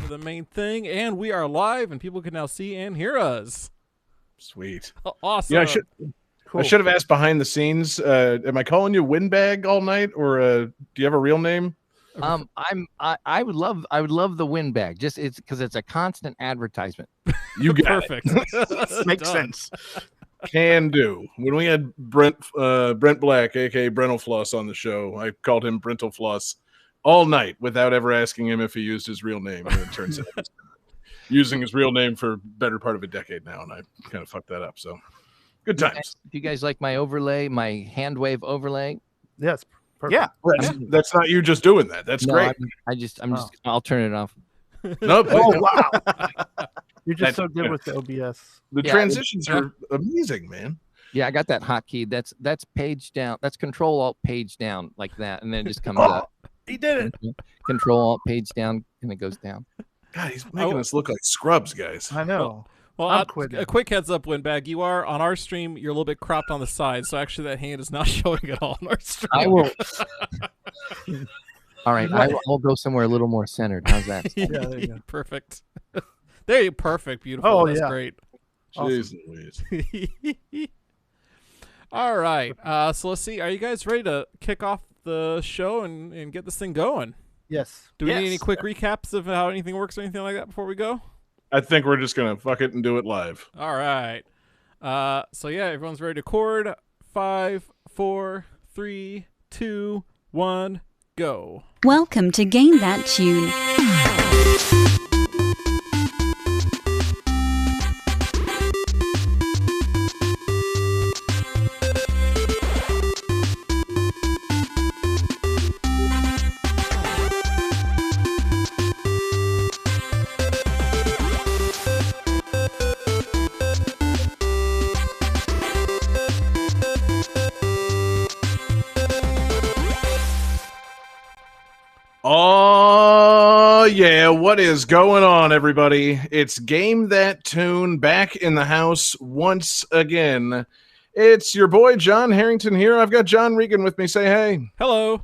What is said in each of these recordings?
the main thing, and we are live, and people can now see and hear us. Sweet. Awesome. Yeah, I should have asked behind the scenes. Am I calling you Windbag all night, or do you have a real name? I would love the Windbag. Just it's because it's a constant advertisement. You got Perfect. it. Makes sense. Can do. When we had Brent Black, aka Brental Floss, on the show, I called him Brental Floss all night without ever asking him if he used his real name. And it turns out he's using his real name for better part of a decade now, and I kind of fucked that up. So good times. Do you guys like my overlay, my hand wave overlay? Yes. Perfect. Yeah. That's not you just doing that. That's great. I'll turn it off. No, Oh wow. You're just so good with the OBS. the transitions are amazing, man. Yeah, I got that hotkey. That's page down. That's Control Alt page down like that, and then it just comes up. He did it. Control Alt page down, and it goes down. God, he's making us look like scrubs, guys. I know. Well, I'm quitting. a quick heads up, Windbag. You are on our stream. You're a little bit cropped on the side, so actually that hand is not showing at all on our stream. I will. All right, I'll go somewhere a little more centered. How's that? Yeah, there you go. Perfect. There you perfect. Beautiful. Oh, That's yeah. great. Jeez Louise. All right. So let's see. Are you guys ready to kick off the show and get this thing going? Yes. Do we need Yes. any quick recaps of how anything works or anything like that before we go? I think we're just gonna fuck it and do it live. All right. So yeah, everyone's ready to record. 5, 4, 3, 2, 1, go. Welcome to Gain That Tune. Oh yeah, what is going on, everybody? It's Game That Tune back in the house once again. It's your boy John Harrington here. I've got John Regan with me. Say hey. Hello.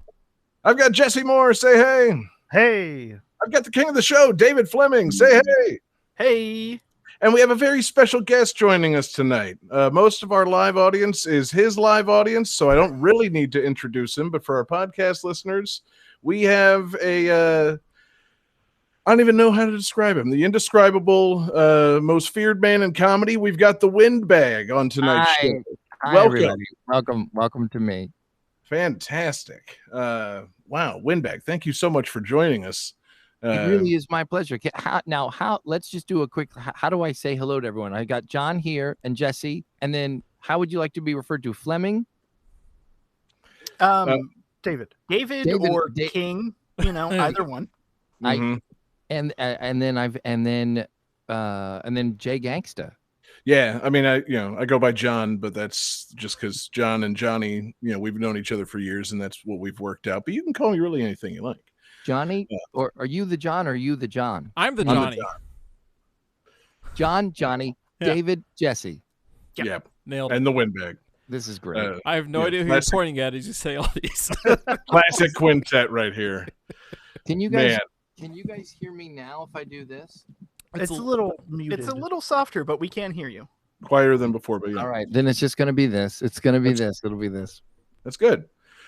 I've got Jesse Moore. Say hey. Hey. I've got the king of the show, David Fleming. Say hey. Hey. And we have a very special guest joining us tonight. Most of our live audience is his live audience, so I don't really need to introduce him. But for our podcast listeners, we have I don't even know how to describe him. The indescribable, most feared man in comedy. We've got the Windbag on tonight's show. Hi, Welcome. everybody. Welcome to me. Fantastic. Wow, Windbag, thank you so much for joining us. It really is my pleasure. Let's just do a quick, how do I say hello to everyone? I got John here and Jesse, and then how would you like to be referred to? Fleming? David. David or King, either one. Mhm. And then Jay Gangsta. Yeah, I mean, I go by John, but that's just because John and Johnny, we've known each other for years, and that's what we've worked out. But you can call me really anything you like. Johnny, or are you the John or are you the John? I'm the I'm the Johnny. John, Johnny, Yeah. David, Jesse. Yep. Yeah, Nailed it. and the Windbag. This is great. I have no yeah, idea who you're classic. pointing at as you say all these. Classic quintet right here. Can you guys Man. hear me now if I do this? It's a little muted. It's a little softer, but we can hear you. Quieter than before, but yeah, All right, then it's just going to be this. It's going to be this. It'll be this. that's good.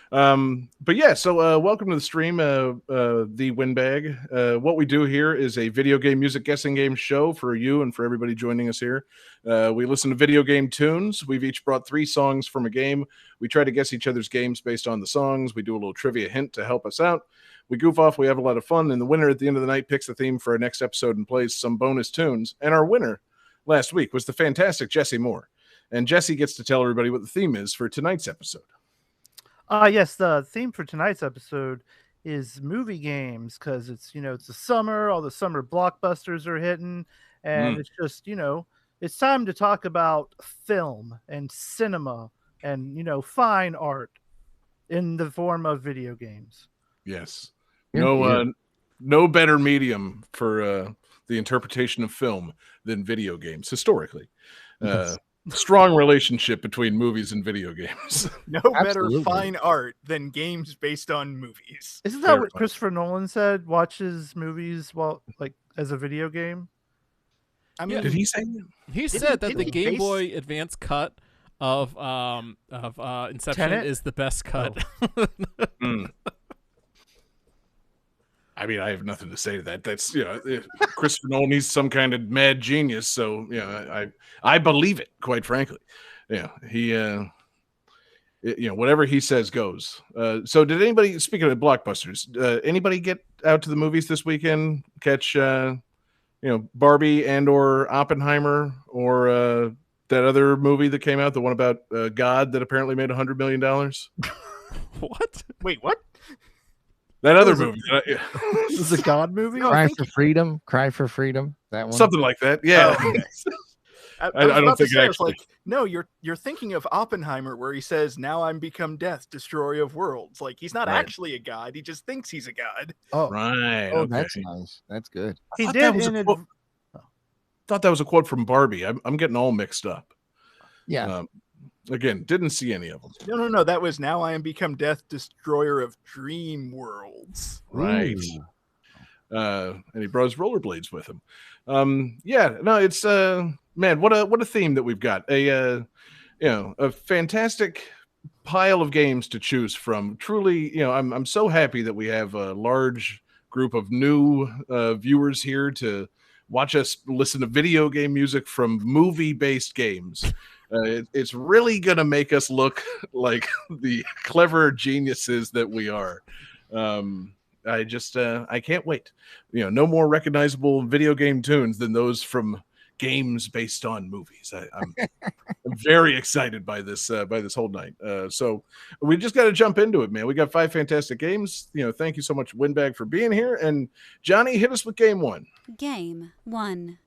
But yeah, so welcome to the stream, the Windbag. What we do here is a video game music guessing game show for you and for everybody joining us here. We listen to video game tunes. We've each brought 3 songs from a game. We try to guess each other's games based on the songs. We do a little trivia hint to help us out. We goof off, we have a lot of fun, and the winner at the end of the night picks the theme for our next episode and plays some bonus tunes. And our winner last week was the fantastic Jesse Moore. And Jesse gets to tell everybody what the theme is for tonight's episode. Yes, the theme for tonight's episode is movie games because it's the summer, all the summer blockbusters are hitting, and it's just it's time to talk about film and cinema and fine art in the form of video games. Yes. Yeah. No better medium for the interpretation of film than video games historically. Yes. strong relationship between movies and video games. No Absolutely. better fine art than games based on movies. Isn't that Fair what enough. Christopher Nolan said? Watches movies while like as a video game. I mean, Did he say that? He said that didn't the he Game base- Boy Advance cut of Inception Tenet? is the best cut. Mm. I mean, I have nothing to say to that. That's Christopher Nolan, he's some kind of mad genius. So I believe it, quite frankly. Yeah, he whatever he says goes. So did anybody, speaking of blockbusters, anybody get out to the movies this weekend? Catch Barbie and or Oppenheimer or that other movie that came out, the one about God that apparently made $100 million? What? wait, what? That other is it? movie. This is a God movie. No, Cry for freedom. Cry for freedom. That one. Something like that. Yeah. Oh, okay. I I was don't about to think say, I was actually- like, no, you're thinking of Oppenheimer, where he says, "Now I'm become death, destroyer of worlds." Like he's not Right. actually a god; he just thinks he's a god. Oh, Right. Oh, okay. that's nice. That's good. I he thought did that was in a a quote- thought that was a quote from Barbie. I'm getting all mixed up. Yeah. Again, didn't see any of them. No, that was "Now I am become death, destroyer of dream worlds." Right. Ooh. And he brought his rollerblades with him. It's man, what a theme that we've got. A fantastic pile of games to choose from. Truly, I'm so happy that we have a large group of new viewers here to watch us listen to video game music from movie-based games. It's really gonna make us look like the clever geniuses that we are. I can't wait. No more recognizable video game tunes than those from games based on movies. I'm very excited by this whole night. So we just got to jump into it, man. We got 5 fantastic games. Thank you so much, Windbag, for being here. And Johnny, hit us with game 1. Game 1.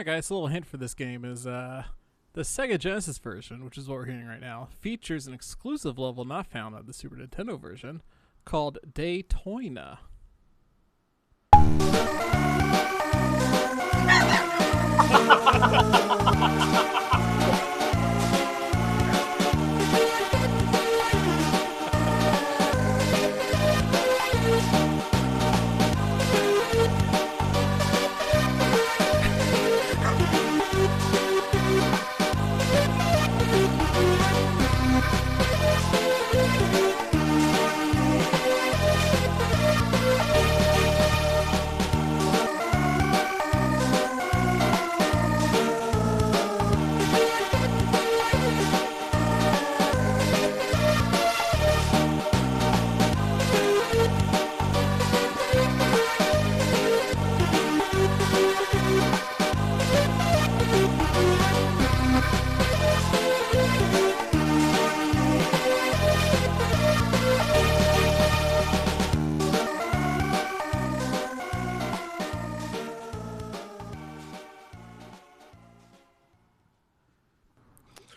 right, guys. A little hint for this game is the Sega Genesis version, which is what we're hearing right now, features an exclusive level not found on the Super Nintendo version called Daytona.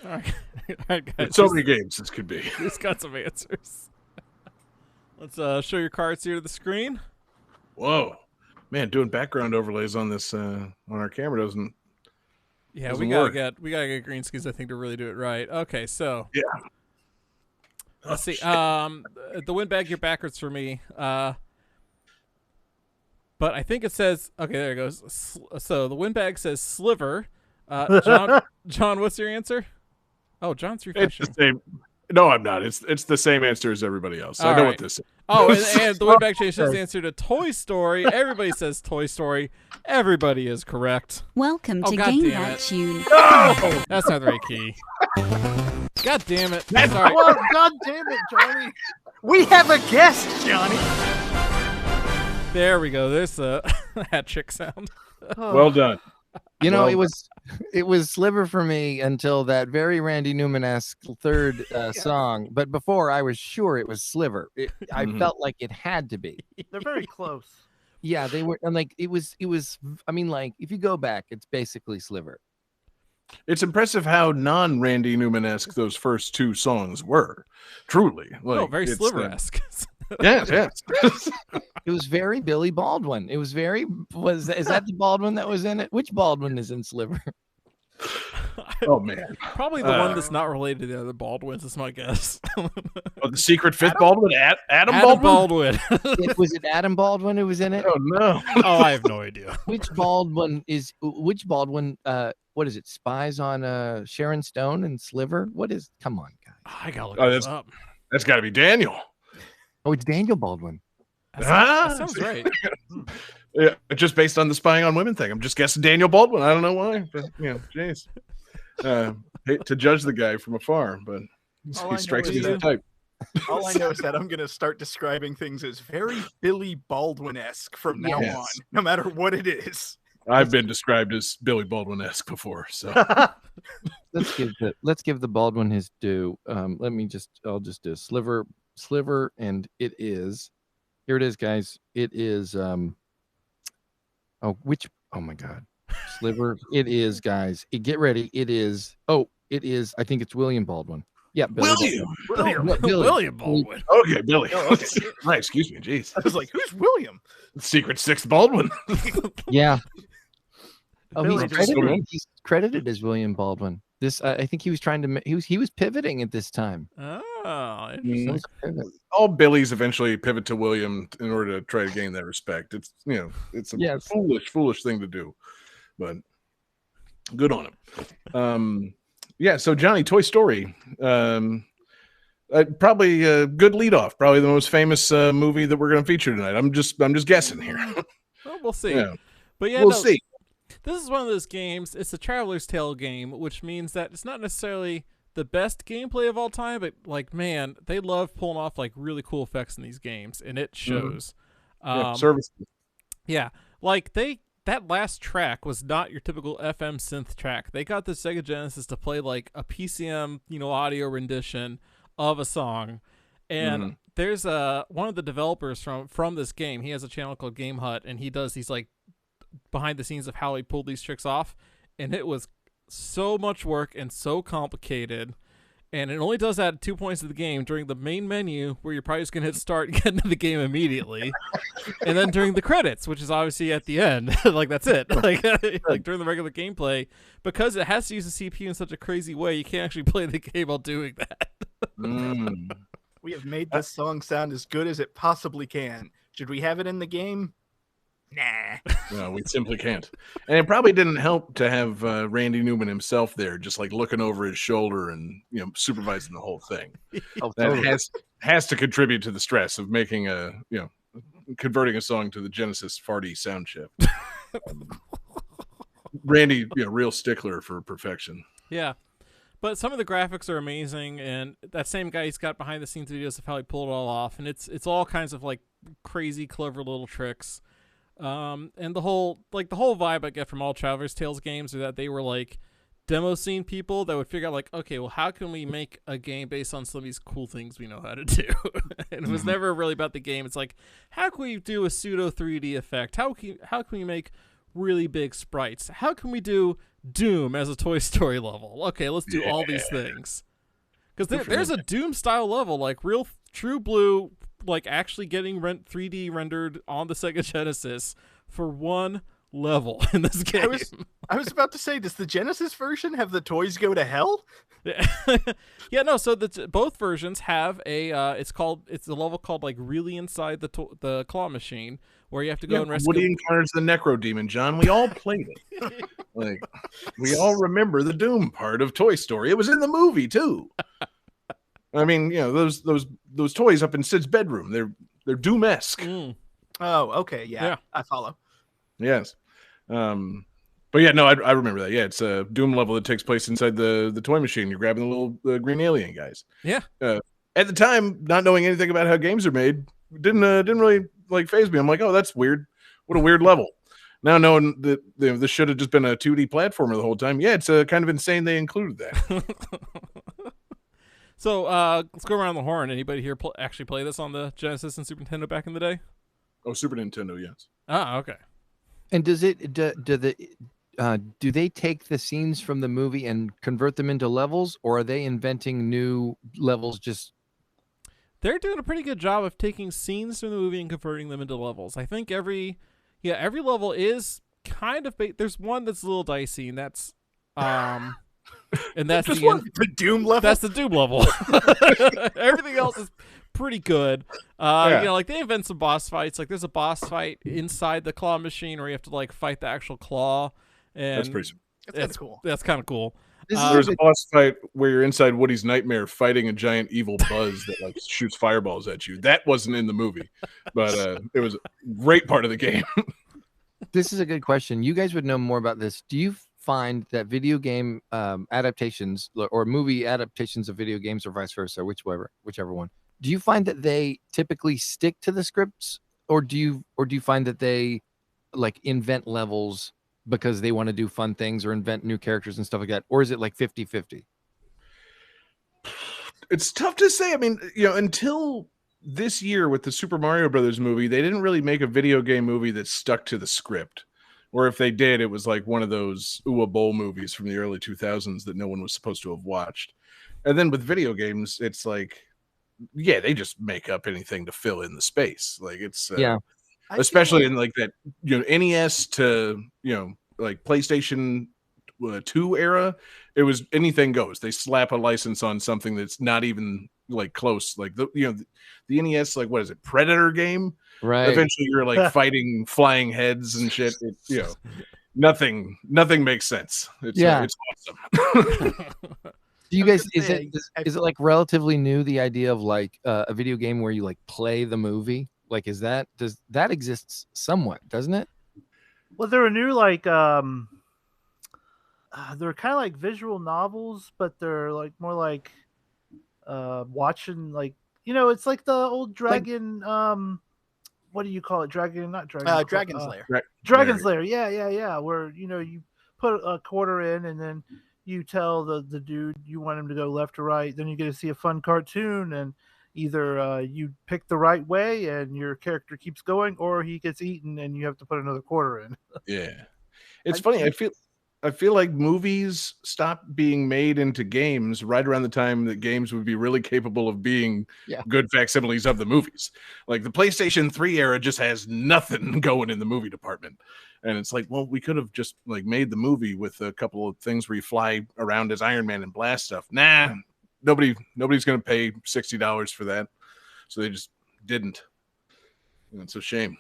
All right, guys. There's so many games this could be. He's got some answers. Let's show your cards here to the screen. Whoa, man, doing background overlays on this on our camera doesn't. Yeah, doesn't we gotta work. get green screens, I think, to really do it right. Okay, so Yeah. let's see. The windbag, you're backwards for me. But I think it says okay. There it goes. So the windbag says sliver. John, what's your answer? Oh, John's It's refreshing. the same. No, I'm not. It's the same answer as everybody else. I All know right. what this is. Oh, and the windbag changed his answer to Toy Story. Everybody says Toy Story. Everybody is correct. Welcome Oh, to God Game damn That it. Tune. No! That's not the right key. God damn it. That's Sorry. Well, God damn it, Johnny. We have a guest, Johnny. There we go. There's a hat trick sound. Well done. You know, Well, it was Sliver for me until that very Randy Newman-esque third song. But before, I was sure it was Sliver. I Mhm. felt like it had to be. They're very close. Yeah, they were, and like it was. I mean, like if you go back, it's basically Sliver. It's impressive how non-Randy Newman-esque those first two songs were. Truly, like Oh, very it's, Sliver-esque. Yes, yes. It was very Billy Baldwin. It was very. Is that the Baldwin that was in it? Which Baldwin is in Sliver? Oh man, Probably the one that's not related to the other Baldwins is my guess. oh, the secret fifth Baldwin, Adam Adam Baldwin. Baldwin. Was it Adam Baldwin who was in it? Oh no, Oh, I have no idea. Which Baldwin? What is it? Spies on Sharon Stone and Sliver? What is? Come on, guys. I gotta look Oh, this that's- up. that's got to be Daniel. Oh, it's Daniel Baldwin. That sounds right. Yeah, just based on the spying on women thing. I'm just guessing Daniel Baldwin. I don't know why, but jeez. Hate to judge the guy from afar, but All I he know strikes is me as the that- type. All I know is that I'm going to start describing things as very Billy Baldwin-esque from now Yes. on, no matter what it is. I've been described as Billy Baldwin-esque before, so Let's give the Baldwin his due. I'll just do Sliver, and it is. Here it is, guys. It is. Oh my God, Sliver. It is, guys. Get ready. It is. Oh, it is. I think it's William Baldwin. Yeah, Billy William. Baldwin. William. Billy. William Baldwin. Okay, Billy. Oh, okay. Right, excuse me. Jeez. I was like, who's William? Secret sixth Baldwin. Yeah. Oh, Billy he's credited as William Baldwin. This, I think he was trying to. He was pivoting at this time. Oh, He interesting. was pivoting. All Billies eventually pivot to William in order to try to gain that respect. It's it's a Yes. foolish thing to do, but good on him. Yeah. So Johnny, Toy Story. Probably a good lead off. Probably the most famous movie that we're going to feature tonight. I'm just guessing here. Well, we'll see. Yeah. But yeah, We'll no, see. this is one of those games. It's a Traveler's Tale game, which means that it's not necessarily the best gameplay of all time, but like, man, they love pulling off like really cool effects in these games, and it shows. Yeah, service. Yeah, like that last track was not your typical FM synth track. They got the Sega Genesis to play like a PCM, audio rendition of a song. And there's one of the developers from this game. He has a channel called Game Hut, and he does these like behind the scenes of how he pulled these tricks off. and it was so much work and so complicated. And it only does that at 2 points of the game during the main menu, where you're probably just going to hit start and get into the game immediately. And then during the credits, which is obviously at the end. Like, that's it. Like during the regular gameplay. Because it has to use the CPU in such a crazy way, you can't actually play the game while doing that. We have made this song sound as good as it possibly can. Should we have it in the game? Nah. No, we simply can't. And it probably didn't help to have Randy Newman himself there, just like looking over his shoulder and supervising the whole thing. Oh, That totally. has to contribute to the stress of making converting a song to the Genesis farty sound chip. Randy, real stickler for perfection. Yeah. But some of the graphics are amazing, and that same guy, he's got behind the scenes videos of how he pulled it all off, and it's all kinds of like crazy, clever little tricks. And the whole vibe I get from all Traveler's Tales games are that they were like demo scene people that would figure out like, okay, well, how can we make a game based on some of these cool things we know how to do? And it was never really about the game. It's like, how can we do a pseudo 3D effect? How can we make really big sprites? How can we do Doom as a Toy Story level? Okay, let's do all these things. Because there's a Doom style level, like real true blue, like actually getting 3D rendered on the Sega Genesis for one level in this game. I was about to say, does the Genesis version have the toys go to hell? Yeah, no. So both versions have a. It's a level called like really inside the claw machine, where you have to go and rescue. Woody encounters the Necro Demon, John. We all played it. Like, we all remember the Doom part of Toy Story. It was in the movie too. I mean, those toys up in Sid's bedroom. They're Doom-esque. Oh, okay, yeah, I follow. Yes. But yeah, no, I remember that. Yeah, it's a Doom level that takes place inside the toy machine. You're grabbing the little green alien guys. Yeah. At the time, not knowing anything about how games are made, didn't really like phase me. I'm like, oh, that's weird. What a weird level. Now knowing that this should have just been a 2D platformer the whole time. Yeah, it's kind of insane they included that. So let's go around the horn. Anybody here actually play this on the Genesis and Super Nintendo back in the day? Oh, Super Nintendo, yes. Ah, okay. And do they take the scenes from the movie and convert them into levels, or are they inventing new levels? They're doing a pretty good job of taking scenes from the movie and converting them into levels. I think every level is kind of there's one that's a little dicey, and that's and that's the Doom level. That's the Doom level. Everything else is pretty good. Like they invent some boss fights. Like there's a boss fight inside the claw machine where you have to like fight the actual claw. And that's pretty. That's cool. That's kind of cool. There's a boss fight where you're inside Woody's nightmare fighting a giant evil buzz that like shoots fireballs at you. That wasn't in the movie, but it was a great part of the game. This is a good question. You guys would know more about this. Do you find that video game adaptations or movie adaptations of video games, or vice versa, whichever one, do you find that they typically stick to the scripts, or do you find that they like invent levels because they want to do fun things or invent new characters and stuff like that? Or is it like 50-50? It's tough to say. I mean, until this year with the Super Mario Brothers movie, they didn't really make a video game movie that stuck to the script. Or if they did, it was like one of those Uwe Boll movies from the early 2000s that no one was supposed to have watched. And then with video games, it's like, yeah, they just make up anything to fill in the space. Like it's especially in like that NES to like PlayStation 2 era, it was anything goes. They slap a license on something that's not even like close. Like the NES, like what is it, Predator game? Right. Eventually you're like fighting flying heads and shit. Nothing makes sense. It's awesome. Do you guys is it like relatively new, the idea of like a video game where you like play the movie? Like does that exists somewhat, doesn't it? Well, there are new like they're kind of like visual novels, but they're like more like watching like it's like the old dragon what do you call it? Dragon's Lair. Dragon's Lair. Yeah. Where you put a quarter in and then you tell the dude you want him to go left or right. Then you get to see a fun cartoon, and either you pick the right way and your character keeps going, or he gets eaten and you have to put another quarter in. Yeah, it's funny. I feel I feel like movies stopped being made into games right around the time that games would be really capable of being good facsimiles of the movies. Like the PlayStation 3 era just has nothing going in the movie department. And it's like, well, we could have just like made the movie with a couple of things where you fly around as Iron Man and blast stuff. Nah, nobody's going to pay $60 for that. So they just didn't. And it's a shame.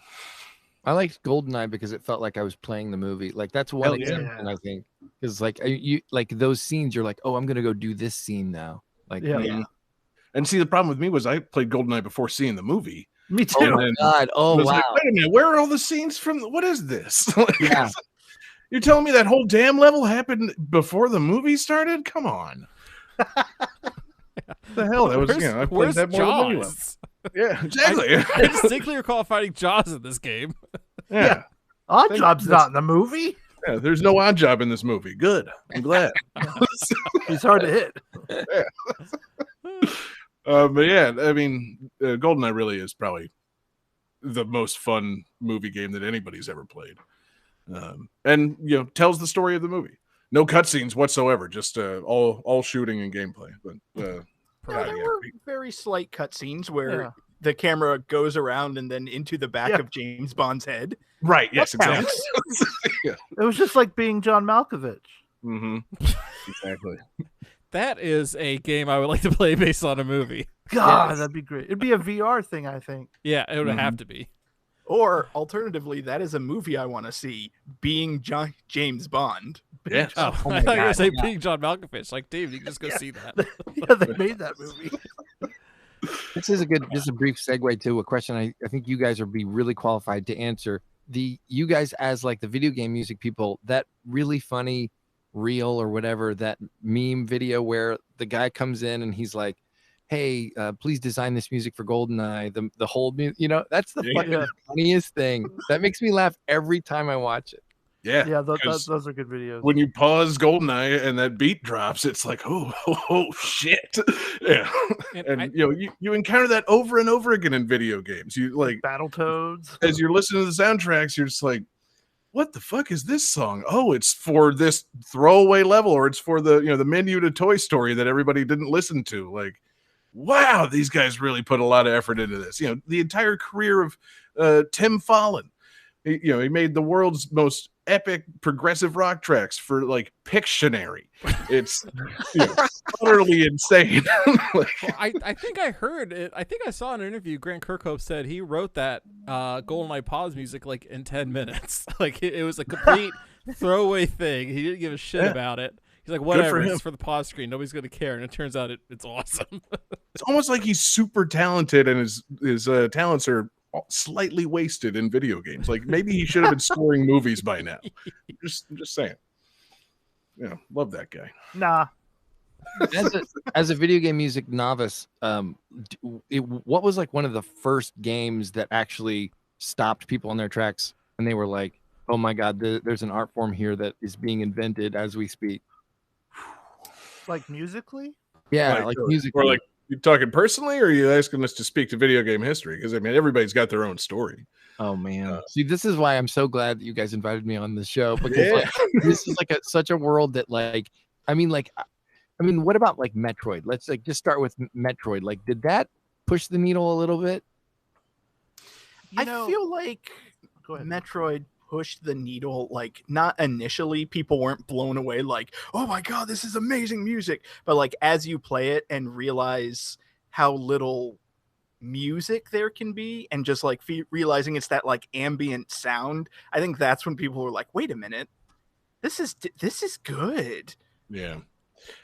I liked GoldenEye because it felt like I was playing the movie. Like that's one exception, I think. Because like you like those scenes, you're like, oh, I'm gonna go do this scene now. Like, And see, the problem with me was I played GoldenEye before seeing the movie. Me too. Oh my god! Oh wow! Like, wait a minute, where are all the scenes from? What is this? Like, you're telling me that whole damn level happened before the movie started? Come on. The hell? That was I played that more than anyone. Yeah, exactly. I distinctly recall fighting Jaws in this game. Yeah. Odd Job's not in the movie. Yeah, there's no Odd Job in this movie. Good. I'm glad. He's hard to hit. But yeah, I mean, GoldenEye really is probably the most fun movie game that anybody's ever played. And, tells the story of the movie. No cutscenes whatsoever, just all shooting and gameplay. But there were very slight cutscenes where the camera goes around and then into the back of James Bond's head. Right. Yes, exactly. It was just like being John Malkovich. Mm-hmm. Exactly. That is a game I would like to play based on a movie. God, that'd be great. It'd be a VR thing, I think. Yeah, it would have to be. Or alternatively, that is a movie I want to see, being James Bond. Yes. I thought you were going to say being John Malkovich. Like, Dave, you can just go see that. Yeah, they made that movie. This is just a brief segue to a question I think you guys would be really qualified to answer. You guys as like the video game music people, that really funny reel or whatever, that meme video where the guy comes in and he's like, hey, please design this music for GoldenEye. The whole, that's the fucking funniest thing. That makes me laugh every time I watch it. Yeah, those are good videos. When you pause GoldenEye and that beat drops, it's like, oh shit. Yeah. And you encounter that over and over again in video games. You like Battletoads. As you're listening to the soundtracks, you're just like, what the fuck is this song? Oh, it's for this throwaway level, or it's for the the menu to Toy Story that everybody didn't listen to. Like, wow, these guys really put a lot of effort into this. The entire career of Tim Follin. He made the world's most epic progressive rock tracks for like Pictionary. It's utterly insane. Well, I think I heard it. I think I saw in an interview Grant Kirkhope said he wrote that GoldenEye pause music like in 10 minutes. Like it was a complete throwaway thing. He didn't give a shit about it. He's like, whatever, it's for the pause screen. Nobody's going to care. And it turns out it's awesome. It's almost like he's super talented and his talents are slightly wasted in video games. Like maybe he should have been scoring movies by now. Just saying. Love that guy. Nah. As a video game music novice, what was like one of the first games that actually stopped people on their tracks and they were like, oh my god, there's an art form here that is being invented as we speak? Like musically? Yeah, like musically. Or like, you talking personally, or are you asking us to speak to video game history? Because I mean, everybody's got their own story. Oh man! See, this is why I'm so glad that you guys invited me on this show, because this is like such a world that I mean, what about like Metroid? Let's like just start with Metroid. Like, did that push the needle a little bit? I feel like Metroid pushed the needle, like not initially. People weren't blown away like, oh my god, this is amazing music, but like as you play it and realize how little music there can be, and just like realizing it's that like ambient sound, I think that's when people were like, wait a minute, this is good. Yeah,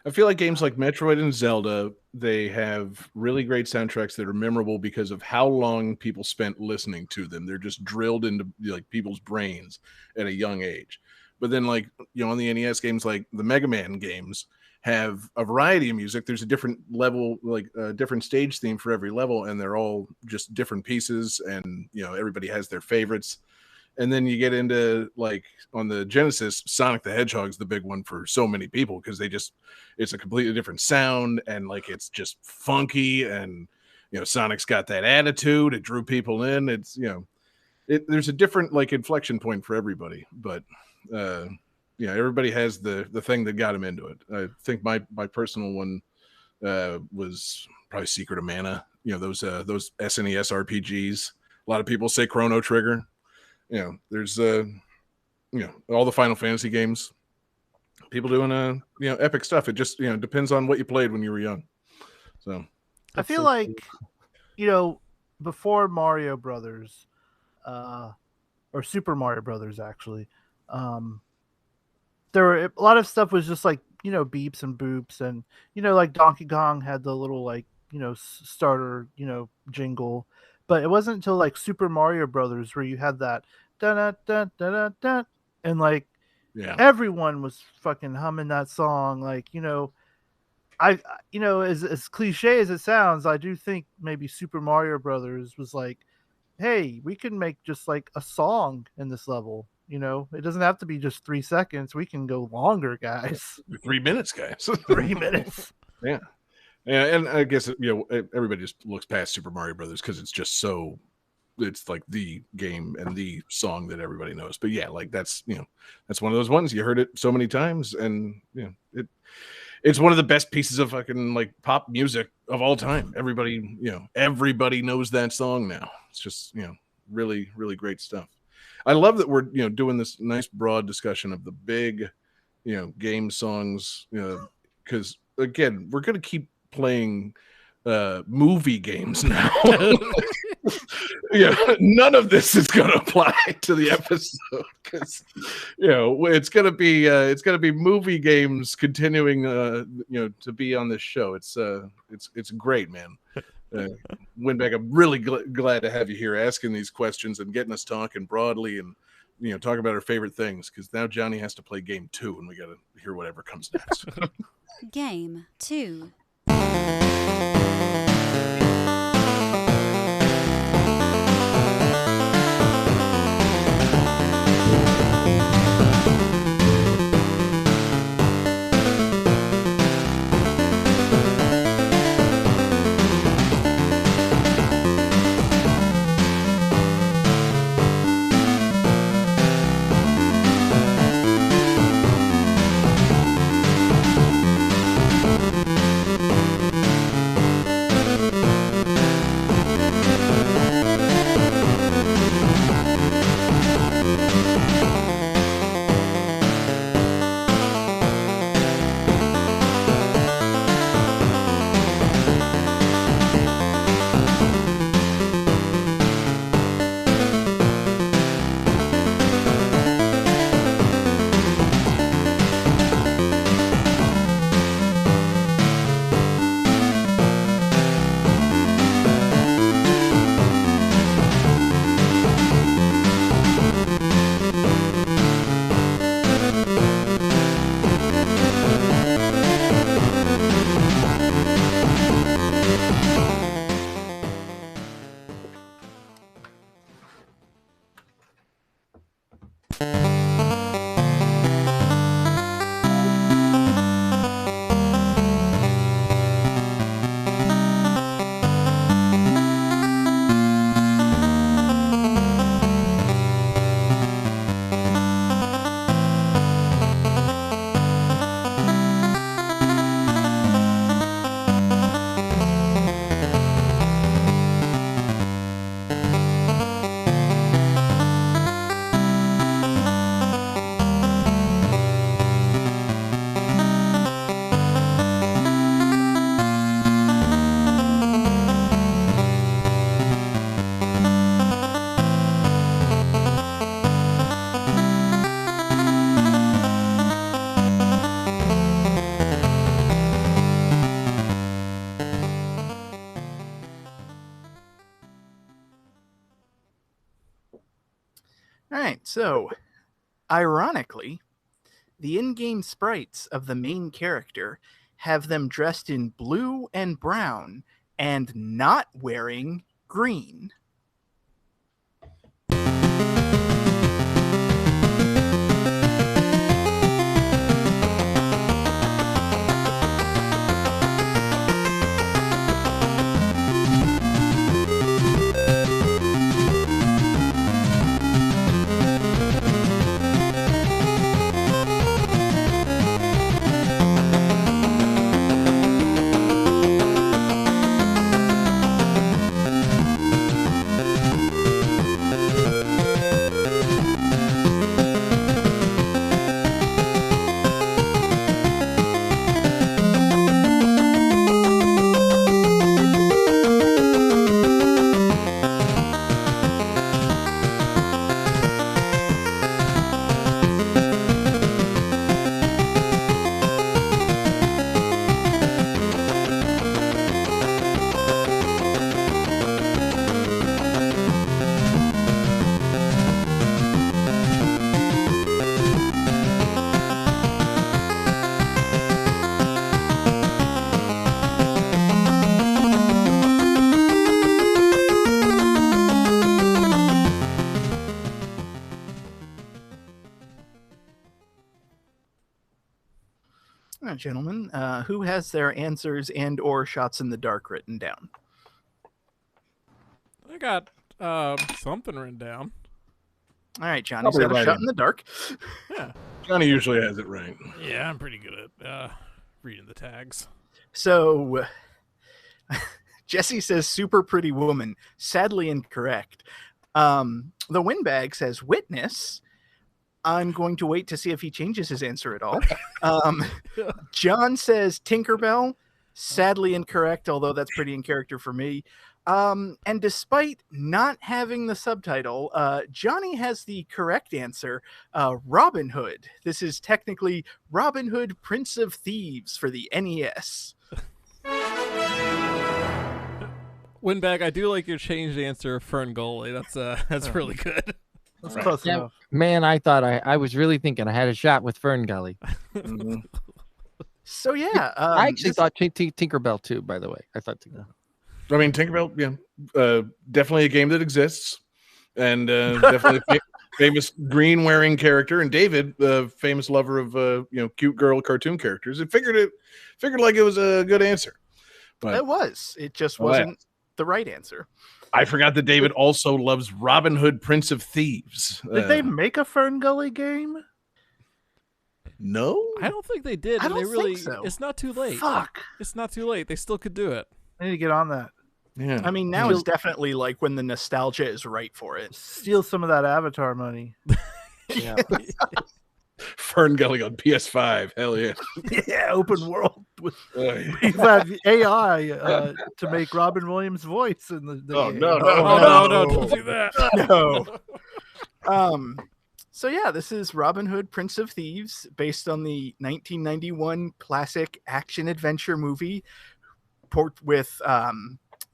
I feel like games like Metroid and Zelda, they have really great soundtracks that are memorable because of how long people spent listening to them. They're just drilled into like people's brains at a young age. But then like, on the NES games, like the Mega Man games have a variety of music. There's a different level, like a different stage theme for every level. And they're all just different pieces. And, everybody has their favorites. And then you get into like on the Genesis, Sonic the Hedgehog's the big one for so many people because it's a completely different sound and like it's just funky and Sonic's got that attitude. It drew people in. It's there's a different like inflection point for everybody. But yeah, everybody has the thing that got him into it. I think my personal one was probably Secret of Mana. You know, those SNES RPGs. A lot of people say Chrono Trigger. You know, there's all the Final Fantasy games. People doing epic stuff. It just depends on what you played when you were young. So I feel like before Mario Brothers, or Super Mario Brothers actually, there were a lot of stuff was just like beeps and boops, and like Donkey Kong had the little like starter jingle, but it wasn't until like Super Mario Brothers where you had that da da da da da, and like everyone was fucking humming that song. Like I as cliche as it sounds, I do think maybe Super Mario Brothers was like, hey, we can make just like a song in this level. It doesn't have to be just 3 seconds. We can go longer, guys. 3 minutes, guys. 3 minutes. Yeah. Yeah, and I guess everybody just looks past Super Mario Brothers because it's just so, it's like the game and the song that everybody knows. But yeah, like that's one of those ones you heard it so many times, and it's one of the best pieces of fucking like pop music of all time. Everybody knows that song now. It's just really, really great stuff. I love that we're doing this nice broad discussion of the big game songs, because again, we're gonna keep playing movie games now. None of this is going to apply to the episode because it's going to be movie games continuing to be on this show. It's great, man. Windbag, I'm really glad to have you here asking these questions and getting us talking broadly and talking about our favorite things, because now Johnny has to play game 2 and we got to hear whatever comes next. Game 2. All right, so ironically, the in-game sprites of the main character have them dressed in blue and brown and not wearing green. gentlemen, who has their answers and or shots in the dark written down? I got something written down. All right, Johnny's Probably got a right shot in. in the dark. Yeah. Johnny usually has it right. Yeah, I'm pretty good at reading the tags. So Jesse says super pretty woman. Sadly incorrect. The windbag says witness. I'm going to wait to see if he changes his answer at all. John says Tinkerbell. Sadly incorrect, although that's pretty in character for me. And despite not having the subtitle, Johnny has the correct answer, Robin Hood. This is technically Robin Hood, Prince of Thieves for the NES. Windbag, I do like your changed answer, Fern Gully. That's really good. That's close Yeah, enough. man, I thought I was really thinking I had a shot with Fern Gully. Mhm. So yeah, I actually thought Tinkerbell too. By the way, I thought Tinkerbell. I mean, Tinkerbell, yeah, definitely a game that exists, and definitely a famous green wearing character. And David, famous lover of cute girl cartoon characters, it figured like it was a good answer. But it was. It just Alas. wasn't the right answer. I forgot that David also loves Robin Hood, Prince of Thieves. Did they make a Fern Gully game? No, I don't think they did. I and they don't really, think so. It's not too late. Fuck. It's not too late. They still could do it. I need to get on that. yeah. I mean, now is definitely like when the nostalgia is right for it. Steal some of that Avatar money. Yeah. Fern Gully on PS5. Hell yeah. Yeah, open world. With, Yeah. you have AI to make Robin Williams' voice in the Oh, game. no, Oh no, don't do that. No. So yeah, this is Robin Hood, Prince of Thieves, based on the 1991 classic action adventure movie with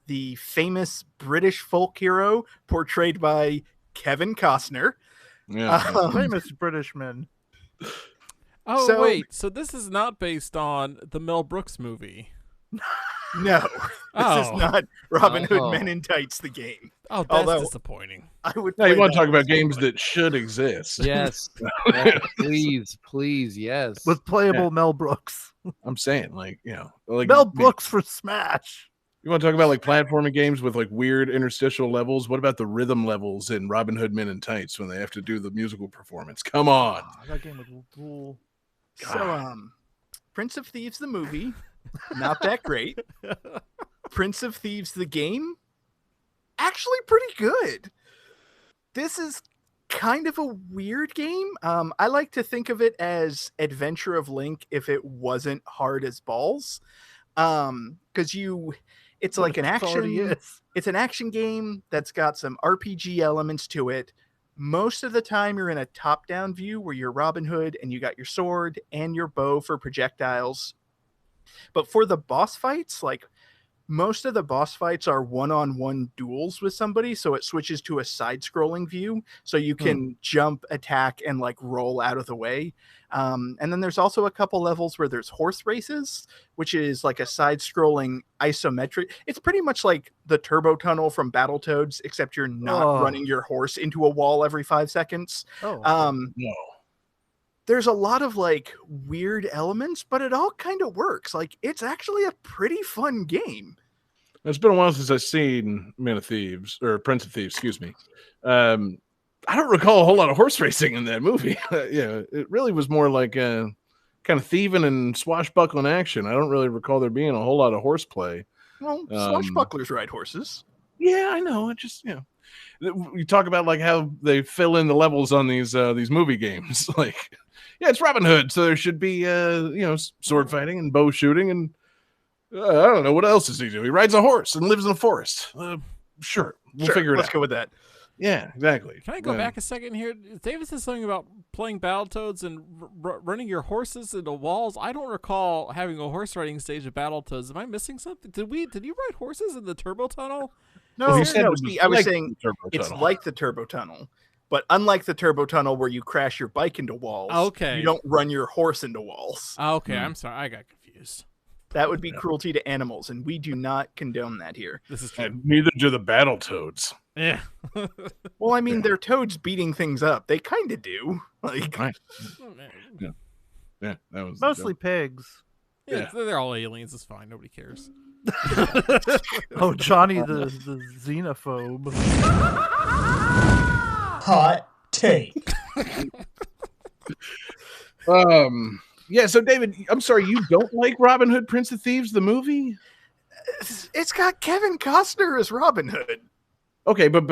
the famous British folk hero portrayed by Kevin Costner. Yeah. Famous British men. Oh So- wait, so this is not based on the Mel Brooks movie. No, this Oh. is not Robin Hood Oh. Men in Tights, the game. Oh, that's Although- disappointing. I would. Now you play want to that talk about as games well. that should exist? Yes. Yes, please, yes. With playable Mel Brooks. I'm saying, like Mel Brooks for Smash. You want to talk about like platforming games with like weird interstitial levels? What about the rhythm levels in Robin Hood Men in Tights when they have to do the musical performance? Come on. Oh, that game would rule. So, Prince of Thieves the movie, not that great. Prince of Thieves the game, actually pretty good. This is kind of a weird game. I like to think of it as Adventure of Link if it wasn't hard as balls. Because it's like an It already action. is. It's an action game that's got some RPG elements to it. Most of the time you're in a top-down view where you're Robin Hood and you got your sword and your bow for projectiles. But for the boss fights, like most of the boss fights are one-on-one duels with somebody, so it switches to a side-scrolling view, so you can jump, attack, and like roll out of the way. And then there's also a couple levels where there's horse races, which is like a side-scrolling isometric. It's pretty much like the turbo tunnel from Battletoads, except you're not running your horse into a wall every 5 seconds. Oh, No. There's a lot of like weird elements, but it all kind of works. Like it's actually a pretty fun game. It's been a while since I've seen Men of Thieves or Prince of Thieves, excuse me. I don't recall a whole lot of horse racing in that movie. It really was more like kind of thieving and swashbuckling action. I don't really recall there being a whole lot of horseplay. Well, swashbucklers ride horses. Yeah, I know. It just you talk about like how they fill in the levels on these movie games. Like, yeah, it's Robin Hood, so there should be sword fighting and bow shooting, and I don't know what else does he do. He rides a horse and lives in a forest. Sure, we'll figure it Let's out. go with that. Yeah, exactly. Can I go back a second here? David said something about playing Battletoads and running your horses into walls. I don't recall having a horse riding stage of Battletoads. Am I missing something? Did you ride horses in the turbo tunnel? no. Well, he said no, it was see, I was like saying the turbo it's tunnel. like the turbo tunnel, but unlike the turbo tunnel where you crash your bike into walls, Okay. you don't run your horse into walls. Okay, I'm sorry. I got confused. That would be cruelty to animals, and we do not condone that here. This is true. And neither do the Battletoads. Yeah. Well, I mean, they're toads beating things up. They kind of do. Like, Right. Oh, man. Yeah, that was Mostly pigs. Yeah, they're all aliens. It's fine. Nobody cares. Oh, Johnny the xenophobe. Hot take. Yeah, so David, I'm sorry, you don't like Robin Hood, Prince of Thieves, the movie? It's got Kevin Costner as Robin Hood. Okay, but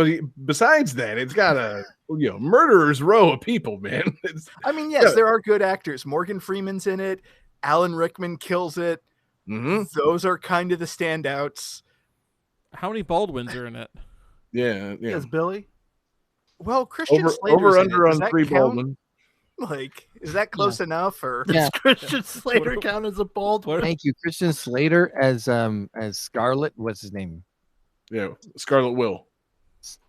besides that, it's got a murderer's row of people, man. I mean, yes, there are good actors. Morgan Freeman's in it. Alan Rickman kills it. Mm-hmm. Those are kind of the standouts. How many Baldwins are in it? Yeah. Yes, Billy. Well, Christian Over Slater's under in it. on 3 Baldwin. Like, is that close enough? Or Yeah. Does Christian Slater count as a Baldwin? Thank you, Christian Slater as Scarlet. What's his name? Yeah, Scarlet Will.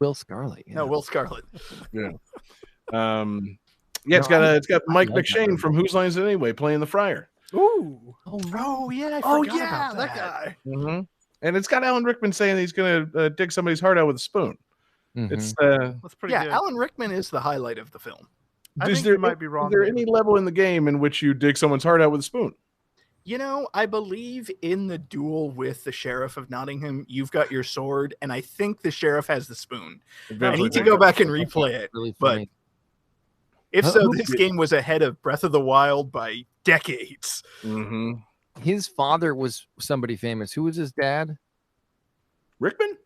Will Scarlet. Yeah. No, Will Scarlet. Yeah. It's got Mike McShane from Whose Lines Is It Anyway playing the Friar. Ooh. Oh yeah. I forgot about that guy. Mm-hmm. And it's got Alan Rickman saying he's going to dig somebody's heart out with a spoon. Mhm. It's That's pretty good. Alan Rickman is the highlight of the film. I think you might be wrong. Is there there. any level in the game in which you dig someone's heart out with a spoon? You know, I believe in the duel with the Sheriff of Nottingham, you've got your sword, and I think the Sheriff has the spoon. I need to go back and replay it. Really But funny. if so, Who- this game was ahead of Breath of the Wild by decades. Mm-hmm. His father was somebody famous. Who was his dad? Rickman?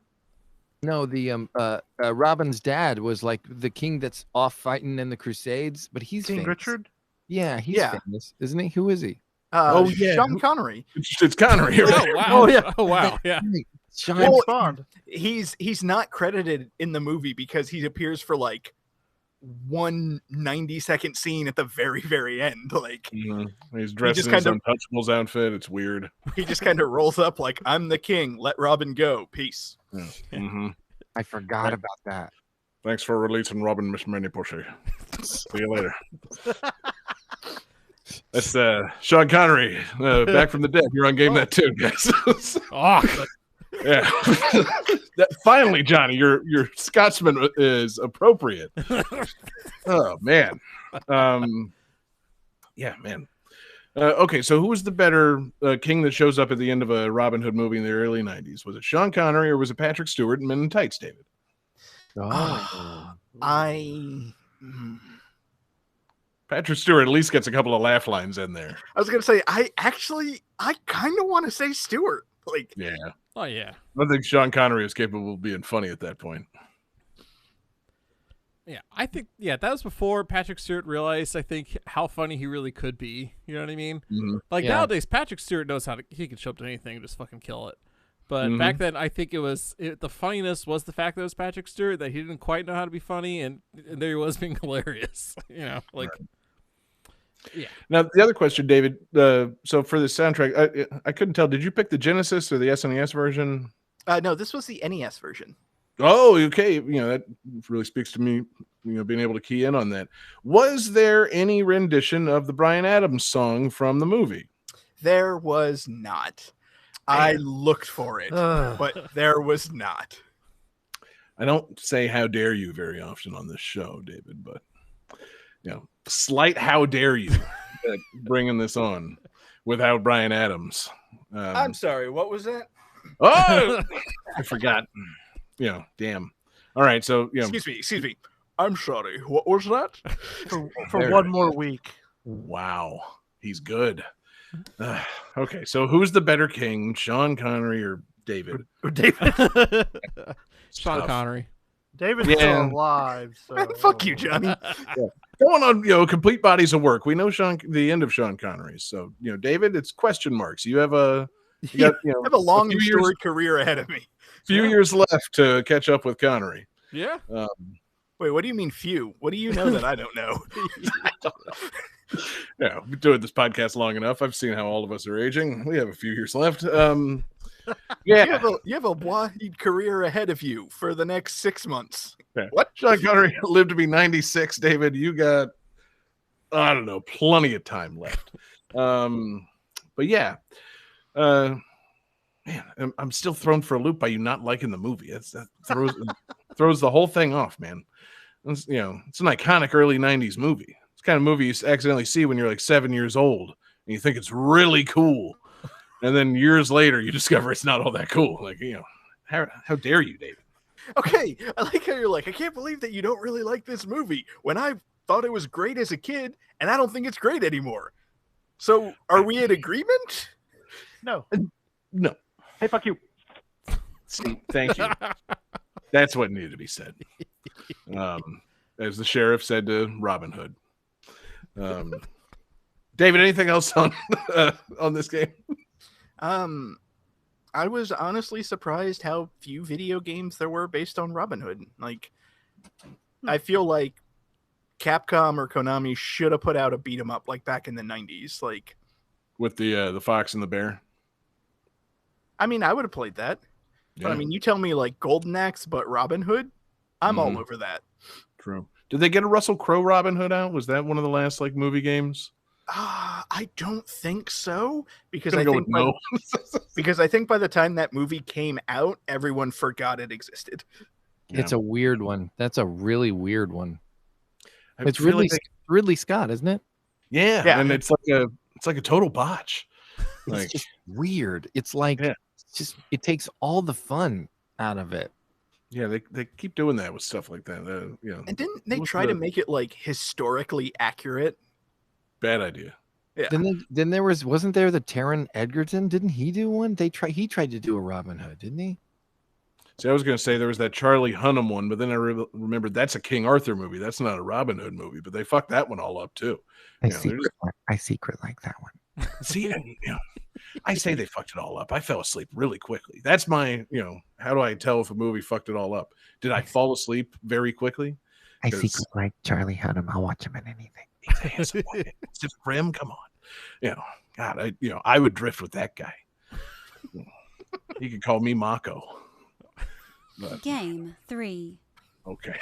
No, the Robin's dad was like the king that's off fighting in the Crusades, but he's King famous. Richard? Yeah, he's Yeah. famous, isn't he? Who is he? Sean Connery. It's Connery. Oh wow! Oh, yeah. Oh wow! Yeah. Sean Well, Bond. He's not credited in the movie because he appears for like one 90-second scene at the very, very end. Like He's dressed just in his kind Untouchables outfit. It's weird. he just kind of rolls up like, I'm the king. Let Robin go. Peace. Yeah. Mm-hmm. I forgot about that. Thanks for releasing Robin, Miss Manny Pushy. See you later. That's Sean Connery, back from the dead. You're on Game That Tune, guys. Oh, Yeah. Finally, Johnny, your Scotsman is appropriate. Oh man. Yeah, man. Okay, so who was the better king that shows up at the end of a Robin Hood movie in the early 90s? Was it Sean Connery or was it Patrick Stewart in Men in Tights, David? Patrick Stewart at least gets a couple of laugh lines in there. I was gonna say, I kind of want to say Stewart. Like, Yeah. oh yeah. I think Sean Connery is capable of being funny at that point. Yeah, I think that was before Patrick Stewart realized, I think, how funny he really could be. You know what I mean? Mm-hmm. Like Yeah. nowadays, Patrick Stewart knows he can show up to anything and just fucking kill it. But back then, I think the funniness was the fact that it was Patrick Stewart, that he didn't quite know how to be funny, and there he was being hilarious. You know, like, yeah. Now, the other question, David, so for the soundtrack, I couldn't tell. Did you pick the Genesis or the SNES version? no, this was the NES version. Oh, okay. That really speaks to me, being able to key in on that. Was there any rendition of the Bryan Adams song from the movie? There was not. I looked for it, but there was not. I don't say how dare you very often on this show, David, but slight how dare you bringing this on without Bryan Adams. I'm sorry, what was that? Oh, I forgot. Damn. All right, so Excuse me. I'm sorry. What was that? For one more week. Wow, he's good. Okay, so who's the better king, Sean Connery or David? David. Sean Tough. Connery. David's Yeah. still alive. So. Fuck you, Johnny. Going on, complete bodies of work. We know the end of Sean Connery's. So, David, it's question marks. You have I have a long few storied career ahead of me. few years left to catch up with Connery. Yeah. Wait, what do you mean few? What do you know that I don't know? I don't know. Yeah, we've been doing this podcast long enough. I've seen how all of us are aging. We have a few years left. Yeah, You have a wide career ahead of you for the next 6 months. yeah. What? Sean Connery lived to be 96. David, you got, I don't know, plenty of time left. But yeah, man, I'm still thrown for a loop by you not liking the movie. That throws the whole thing off, man. It's an iconic early 90s movie. It's the kind of movie you accidentally see when you're like 7 years old and you think it's really cool, and then years later you discover it's not all that cool. Like, how dare you, David? Okay, I like how you're like, I can't believe that you don't really like this movie when I thought it was great as a kid, and I don't think it's great anymore. So, are we in agreement? No. No. Hey, fuck you. See, thank you. That's what needed to be said. As the sheriff said to Robin Hood. David, anything else on this game? I was honestly surprised how few video games there were based on Robin Hood. Like, I feel like Capcom or Konami should have put out a beat 'em up like back in the 90s. Like, with the fox and the bear. I mean, I would have played that. Yeah. But I mean, you tell me like Golden Axe, but Robin Hood, I'm all over that. True. Did they get a Russell Crowe Robin Hood out? Was that one of the last like movie games? I don't think so, because because I think by the time that movie came out, everyone forgot it existed. Yeah. It's a weird one. That's a really weird one. It's Ridley Scott, isn't it? Yeah, and it's like a total botch. It's just weird. It's like it takes all the fun out of it. Yeah, they keep doing that with stuff like that. And didn't they try to make it like historically accurate? Bad idea. Yeah. Then wasn't there the Taron Egerton? Didn't he do one? He tried to do a Robin Hood, didn't he? See, I was going to say there was that Charlie Hunnam one, but then I remembered that's a King Arthur movie. That's not a Robin Hood movie, but they fucked that one all up too. I secret like that one. See, I say they fucked it all up. I fell asleep really quickly. That's my, how do I tell if a movie fucked it all up? Did I fall asleep very quickly? I secret like Charlie Hunnam. I'll watch him in anything. He's a handsome boy. It's Grim. Come on. God, I would drift with that guy. He could call me Mako. But, Game 3. Okay.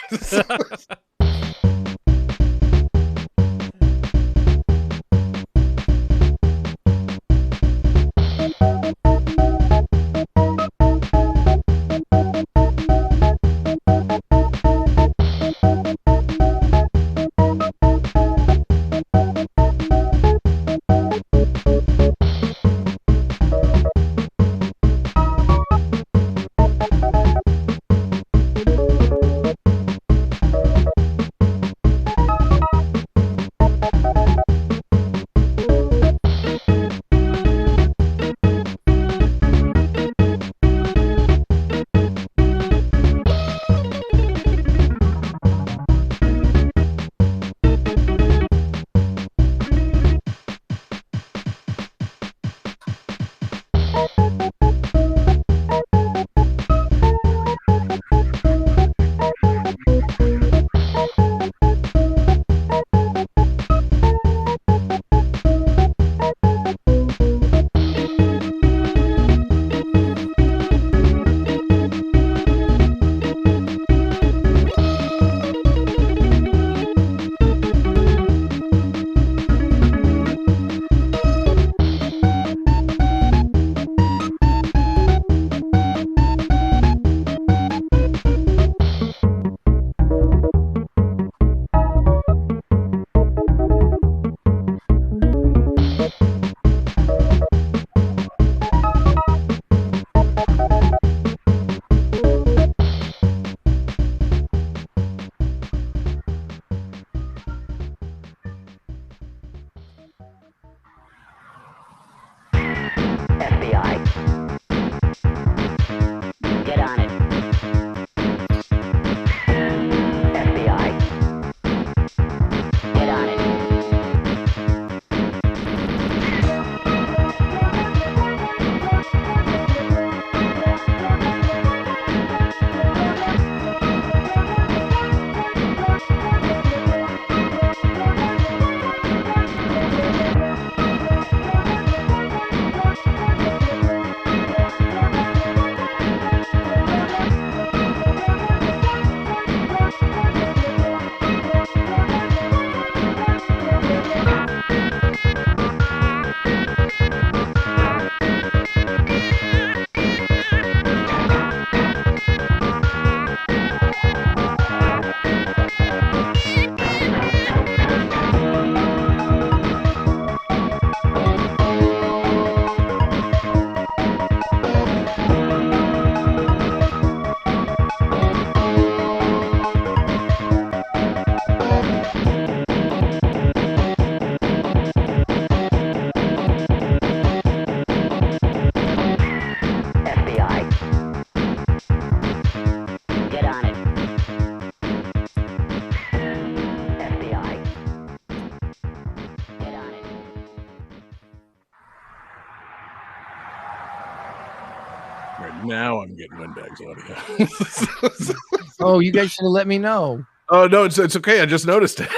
All right, now I'm getting Windbag's audio. Oh, you guys should have let me know. Oh no, it's okay. I just noticed it.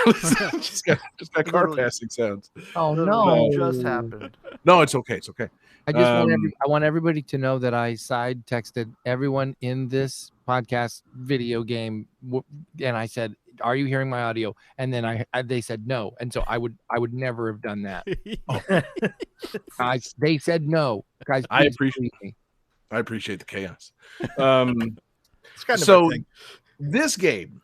just got car Literally. passing sounds. Oh Literally no, just happened. No, it's okay. It's okay. I just I want everybody to know that I side texted everyone in this podcast video game, and I said, "Are you hearing my audio?" And then they said no, and so I would never have done that. Guys, they said no. Guys, I please appreciate believe me. I appreciate the chaos. It's kind of So a thing. this game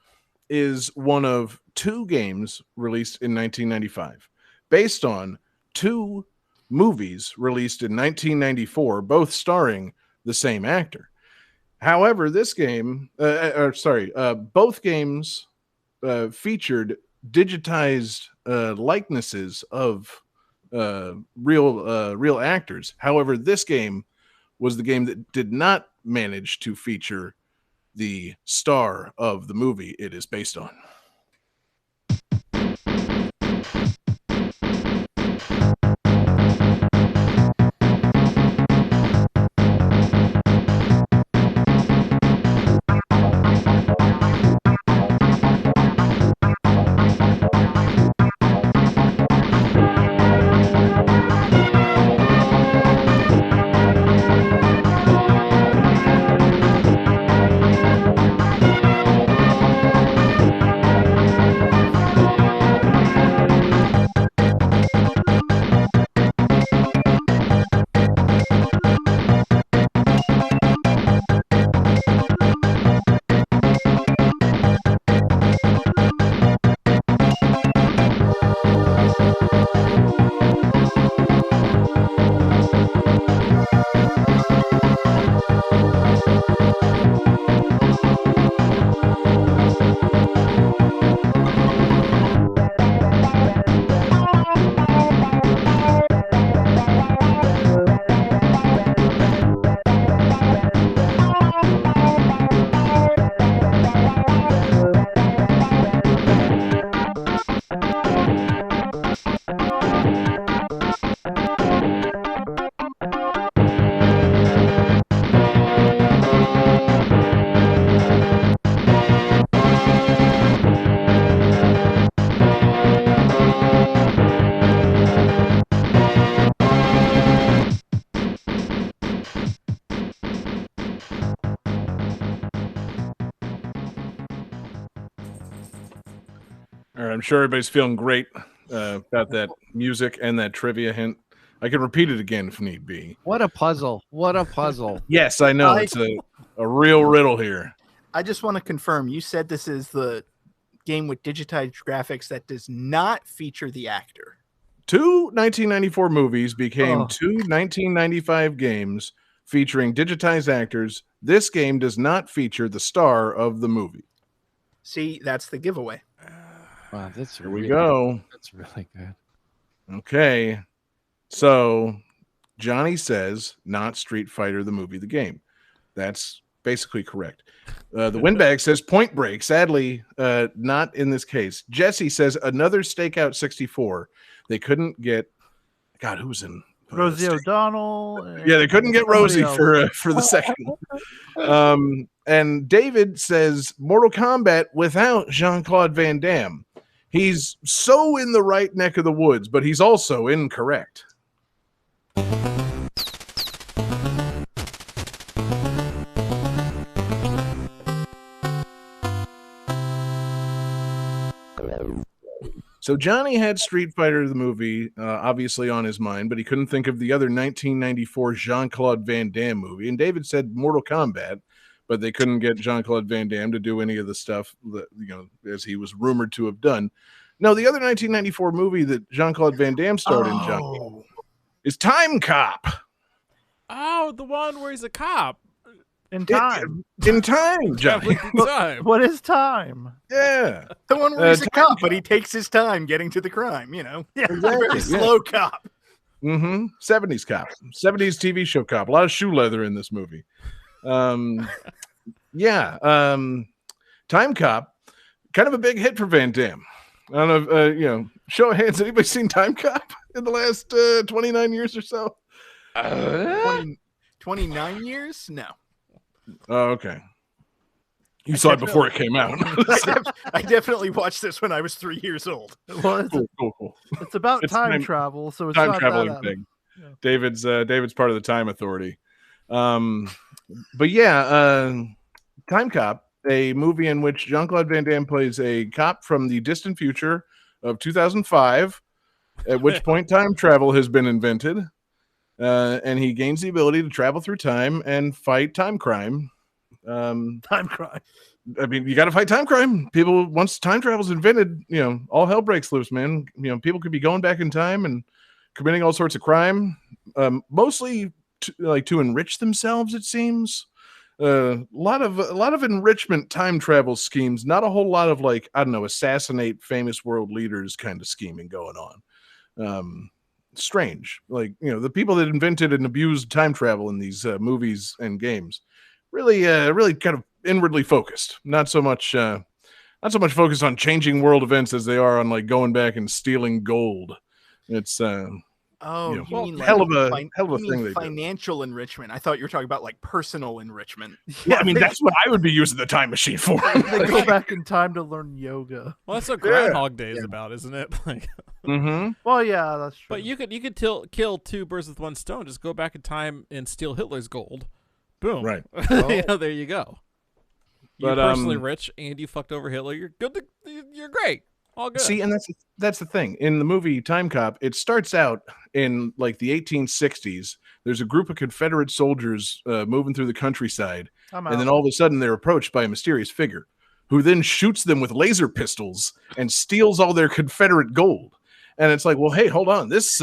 is one of two games released in 1995, based on two movies released in 1994, both starring the same actor. However, this game, both games featured digitized likenesses of real actors. However, this game was the game that did not manage to feature the star of the movie it is based on. All right, I'm sure everybody's feeling great about that music and that trivia hint. I can repeat it again if need be. What a puzzle! What a puzzle! Yes, I know. It's a real riddle here. I just want to confirm. You said this is the game with digitized graphics that does not feature the actor. Two 1994 movies became two 1995 games featuring digitized actors. This game does not feature the star of the movie. See, that's the giveaway. Wow, Here we go. That's really good. Okay. So Johnny says not Street Fighter, the movie, the game. That's basically correct. The Windbag says Point Break. Sadly, not in this case. Jesse says another Stakeout 64. They couldn't get, God, who was in Rosie O'Donnell. Yeah, they couldn't get Rosie for the second one. And David says Mortal Kombat without Jean-Claude Van Damme. He's so in the right neck of the woods, but he's also incorrect. So Johnny had Street Fighter the movie obviously on his mind, but he couldn't think of the other 1994 Jean-Claude Van Damme movie. And David said Mortal Kombat, but they couldn't get Jean-Claude Van Damme to do any of the stuff that, as he was rumored to have done. No, the other 1994 movie that Jean-Claude Van Damme starred in, Johnny, is Time Cop. Oh, the one where he's a cop. In time. In time, Johnny. What is time? Yeah. The one where he's a cop, but he takes his time getting to the crime, Yeah, exactly. Very slow cop. 70s cop. 70s TV show cop. A lot of shoe leather in this movie. Time Cop, kind of a big hit for Van Damme. I don't know if, show of hands, anybody seen Time Cop in the last 29 years or so? 29 years? No. Oh, okay. You saw it before it came out. I definitely watched this when I was 3 years old. Well, cool. it's about time travel, so it's time not traveling that thing. Yeah. David's part of the Time Authority. But yeah, Time Cop, a movie in which Jean-Claude Van Damme plays a cop from the distant future of 2005, at which point time travel has been invented, and he gains the ability to travel through time and fight time crime. Time crime. I mean, you got to fight time crime. People, once time travel is invented, all hell breaks loose, man. People could be going back in time and committing all sorts of crime, mostly to enrich themselves. It seems a lot of enrichment time travel schemes. Not a whole lot of assassinate famous world leaders kind of scheming going on. Strange, the people that invented and abused time travel in these movies and games really kind of inwardly focused. Not so much focused on changing world events as they are on going back and stealing gold. It's you mean hell of a thing. Financial enrichment. I thought you were talking about personal enrichment. Yeah, I mean that's what I would be using the time machine for. They go back in time to learn yoga. Well, that's what Groundhog Day is about, isn't it? Well, yeah, that's true. But you could kill two birds with one stone. Just go back in time and steal Hitler's gold. Boom. Right. There you go. You're But, personally rich and you fucked over Hitler. You're good. You're great. All good. See, and that's the thing. In the movie Time Cop, it starts out in the 1860s. There's a group of Confederate soldiers moving through the countryside, and then all of a sudden they're approached by a mysterious figure who then shoots them with laser pistols and steals all their Confederate gold. And it's like, well, hey, hold on. This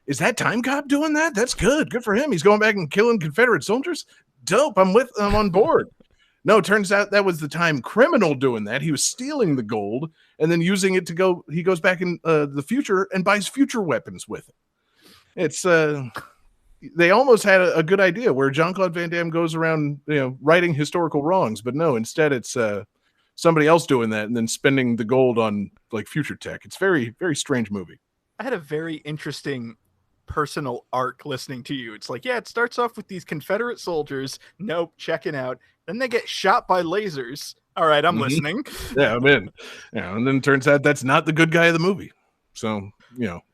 is that Time Cop doing that? That's good. Good for him. He's going back and killing Confederate soldiers. Dope. I'm on board. No, it turns out that was the time criminal doing that. He was stealing the gold and then using it to go. He goes back in the future and buys future weapons with it. It's they almost had a good idea where Jean-Claude Van Damme goes around, righting historical wrongs, but no, instead it's somebody else doing that and then spending the gold on future tech. It's very, very strange movie. I had a very interesting personal arc listening to you. It's it starts off with these Confederate soldiers. Nope, checking out. Then they get shot by lasers. All right, I'm listening. Yeah, I'm in. Yeah, and then it turns out that's not the good guy of the movie. So,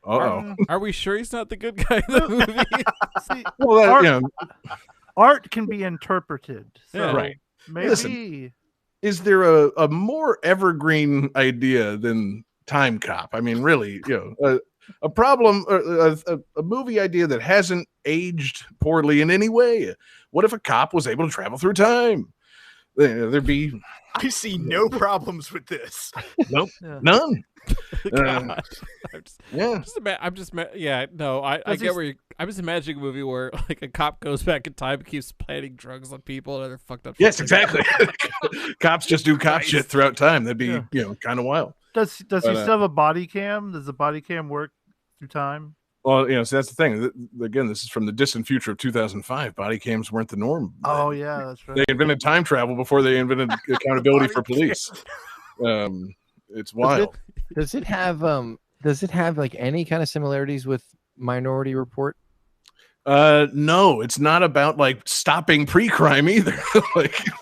Are we sure he's not the good guy in the movie? See, well, art can be interpreted. So right. Maybe. Listen, is there a more evergreen idea than Time Cop? I mean, really, a problem, a movie idea that hasn't aged poorly in any way. What if a cop was able to travel through time? There'd be. I see no problems with this. Nope, none. I'm just imagining a movie where a cop goes back in time and keeps planting drugs on people and other fucked up shit. Yes, exactly. Cops just do cop shit throughout time. That'd be kind of wild. Does he still have a body cam? Does the body cam work through time? Well, so that's the thing. Again, this is from the distant future of 2005. Body cams weren't the norm. Oh, yeah, that's right. They invented time travel before they invented accountability for police. It's wild. Does it have any kind of similarities with Minority Report? No, it's not about stopping pre-crime either.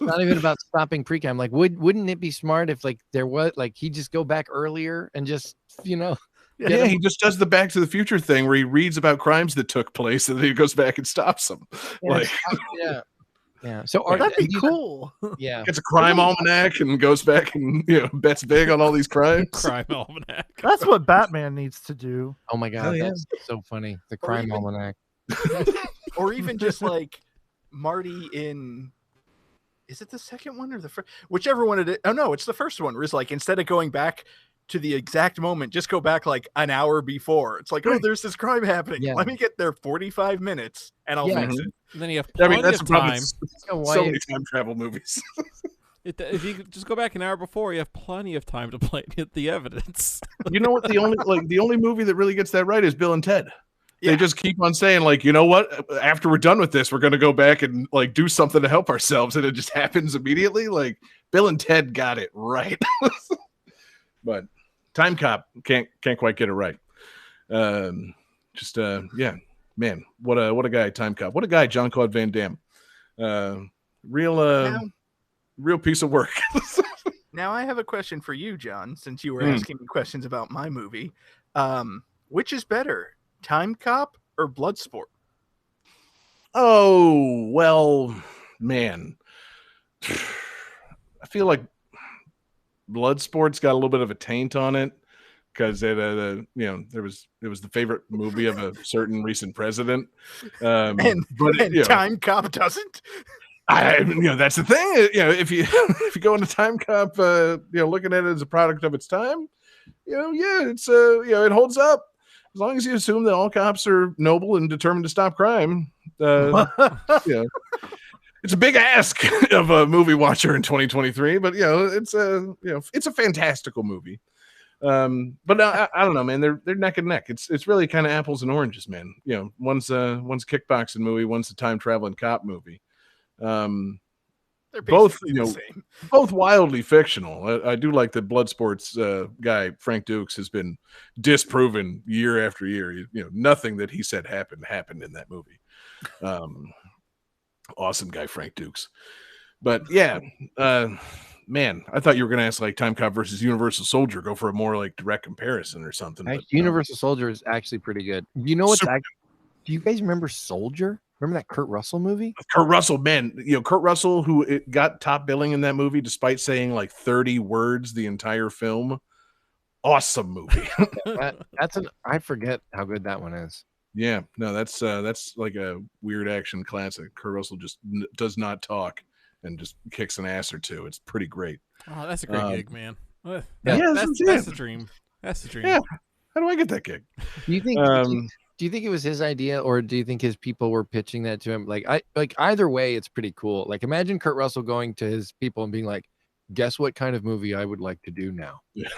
Not even about stopping pre-crime. Wouldn't it be smart if there was he'd just go back earlier and just Yeah, he just does the Back to the Future thing where he reads about crimes that took place and then he goes back and stops them. Yeah. So that'd be cool. Yeah, gets a crime almanac and goes back and bets big on all these crimes. Crime almanac. That's what Batman needs to do. Oh my god, that's so funny. The crime almanac. Or even just Marty in. Is it the second one or the first? Whichever one it is. Oh no, it's the first one. Where it's instead of going back to the exact moment, just go back an hour before. It's oh, there's this crime happening. Yeah. Let me get there 45 minutes and I'll fix it. And then you have plenty of time. So many time travel movies. If you just go back an hour before, you have plenty of time to play the evidence. You know what? The only movie that really gets that right is Bill and Ted. Yeah. They just keep on saying you know what? After we're done with this, we're going to go back and do something to help ourselves, and it just happens immediately. Bill and Ted got it right. But Time Cop can't quite get it right. Yeah. man, what a guy, Time Cop. What a guy, Jean-Claude Van Damme. Real piece of work. Now I have a question for you, John, since you were Hmm. asking me questions about my movie. Which is better, Time Cop or Bloodsport? Oh, well, man. I feel like Bloodsport's got a little bit of a taint on it because it was the favorite movie of a certain recent president. And Time Cop doesn't? That's the thing. If you if you go into Time Cop, looking at it as a product of its time, it's it holds up as long as you assume that all cops are noble and determined to stop crime. It's a big ask of a movie watcher in 2023, but it's a fantastical movie. But I don't know, man. They're neck and neck. It's really kind of apples and oranges, man. One's a kickboxing movie, one's a time traveling cop movie. They're both the same. Both wildly fictional. I do like that Bloodsport's guy Frank Dukes has been disproven year after year. Nothing that he said happened in that movie. Awesome guy Frank Dukes. But yeah, man, I thought you were going to ask like Time Cop versus Universal Soldier, go for a more like direct comparison or something. But, Universal Soldier is actually pretty good. You know what's do you guys remember Soldier? Remember that Kurt Russell movie? Kurt Russell, man, Kurt Russell, who got top billing in that movie despite saying like 30 words the entire film. Awesome movie. I forget how good that one is. Yeah, no, that's like a weird action classic. Kurt Russell just does not talk and just kicks an ass or two. It's pretty great. Oh, that's a great gig, man. That's the dream. That's the dream. Yeah. How do I get that gig? Do you think? Do you think it was his idea, or do you think his people were pitching that to him? Like either way, it's pretty cool. Like imagine Kurt Russell going to his people and being like, "Guess what kind of movie I would like to do now?" Yeah.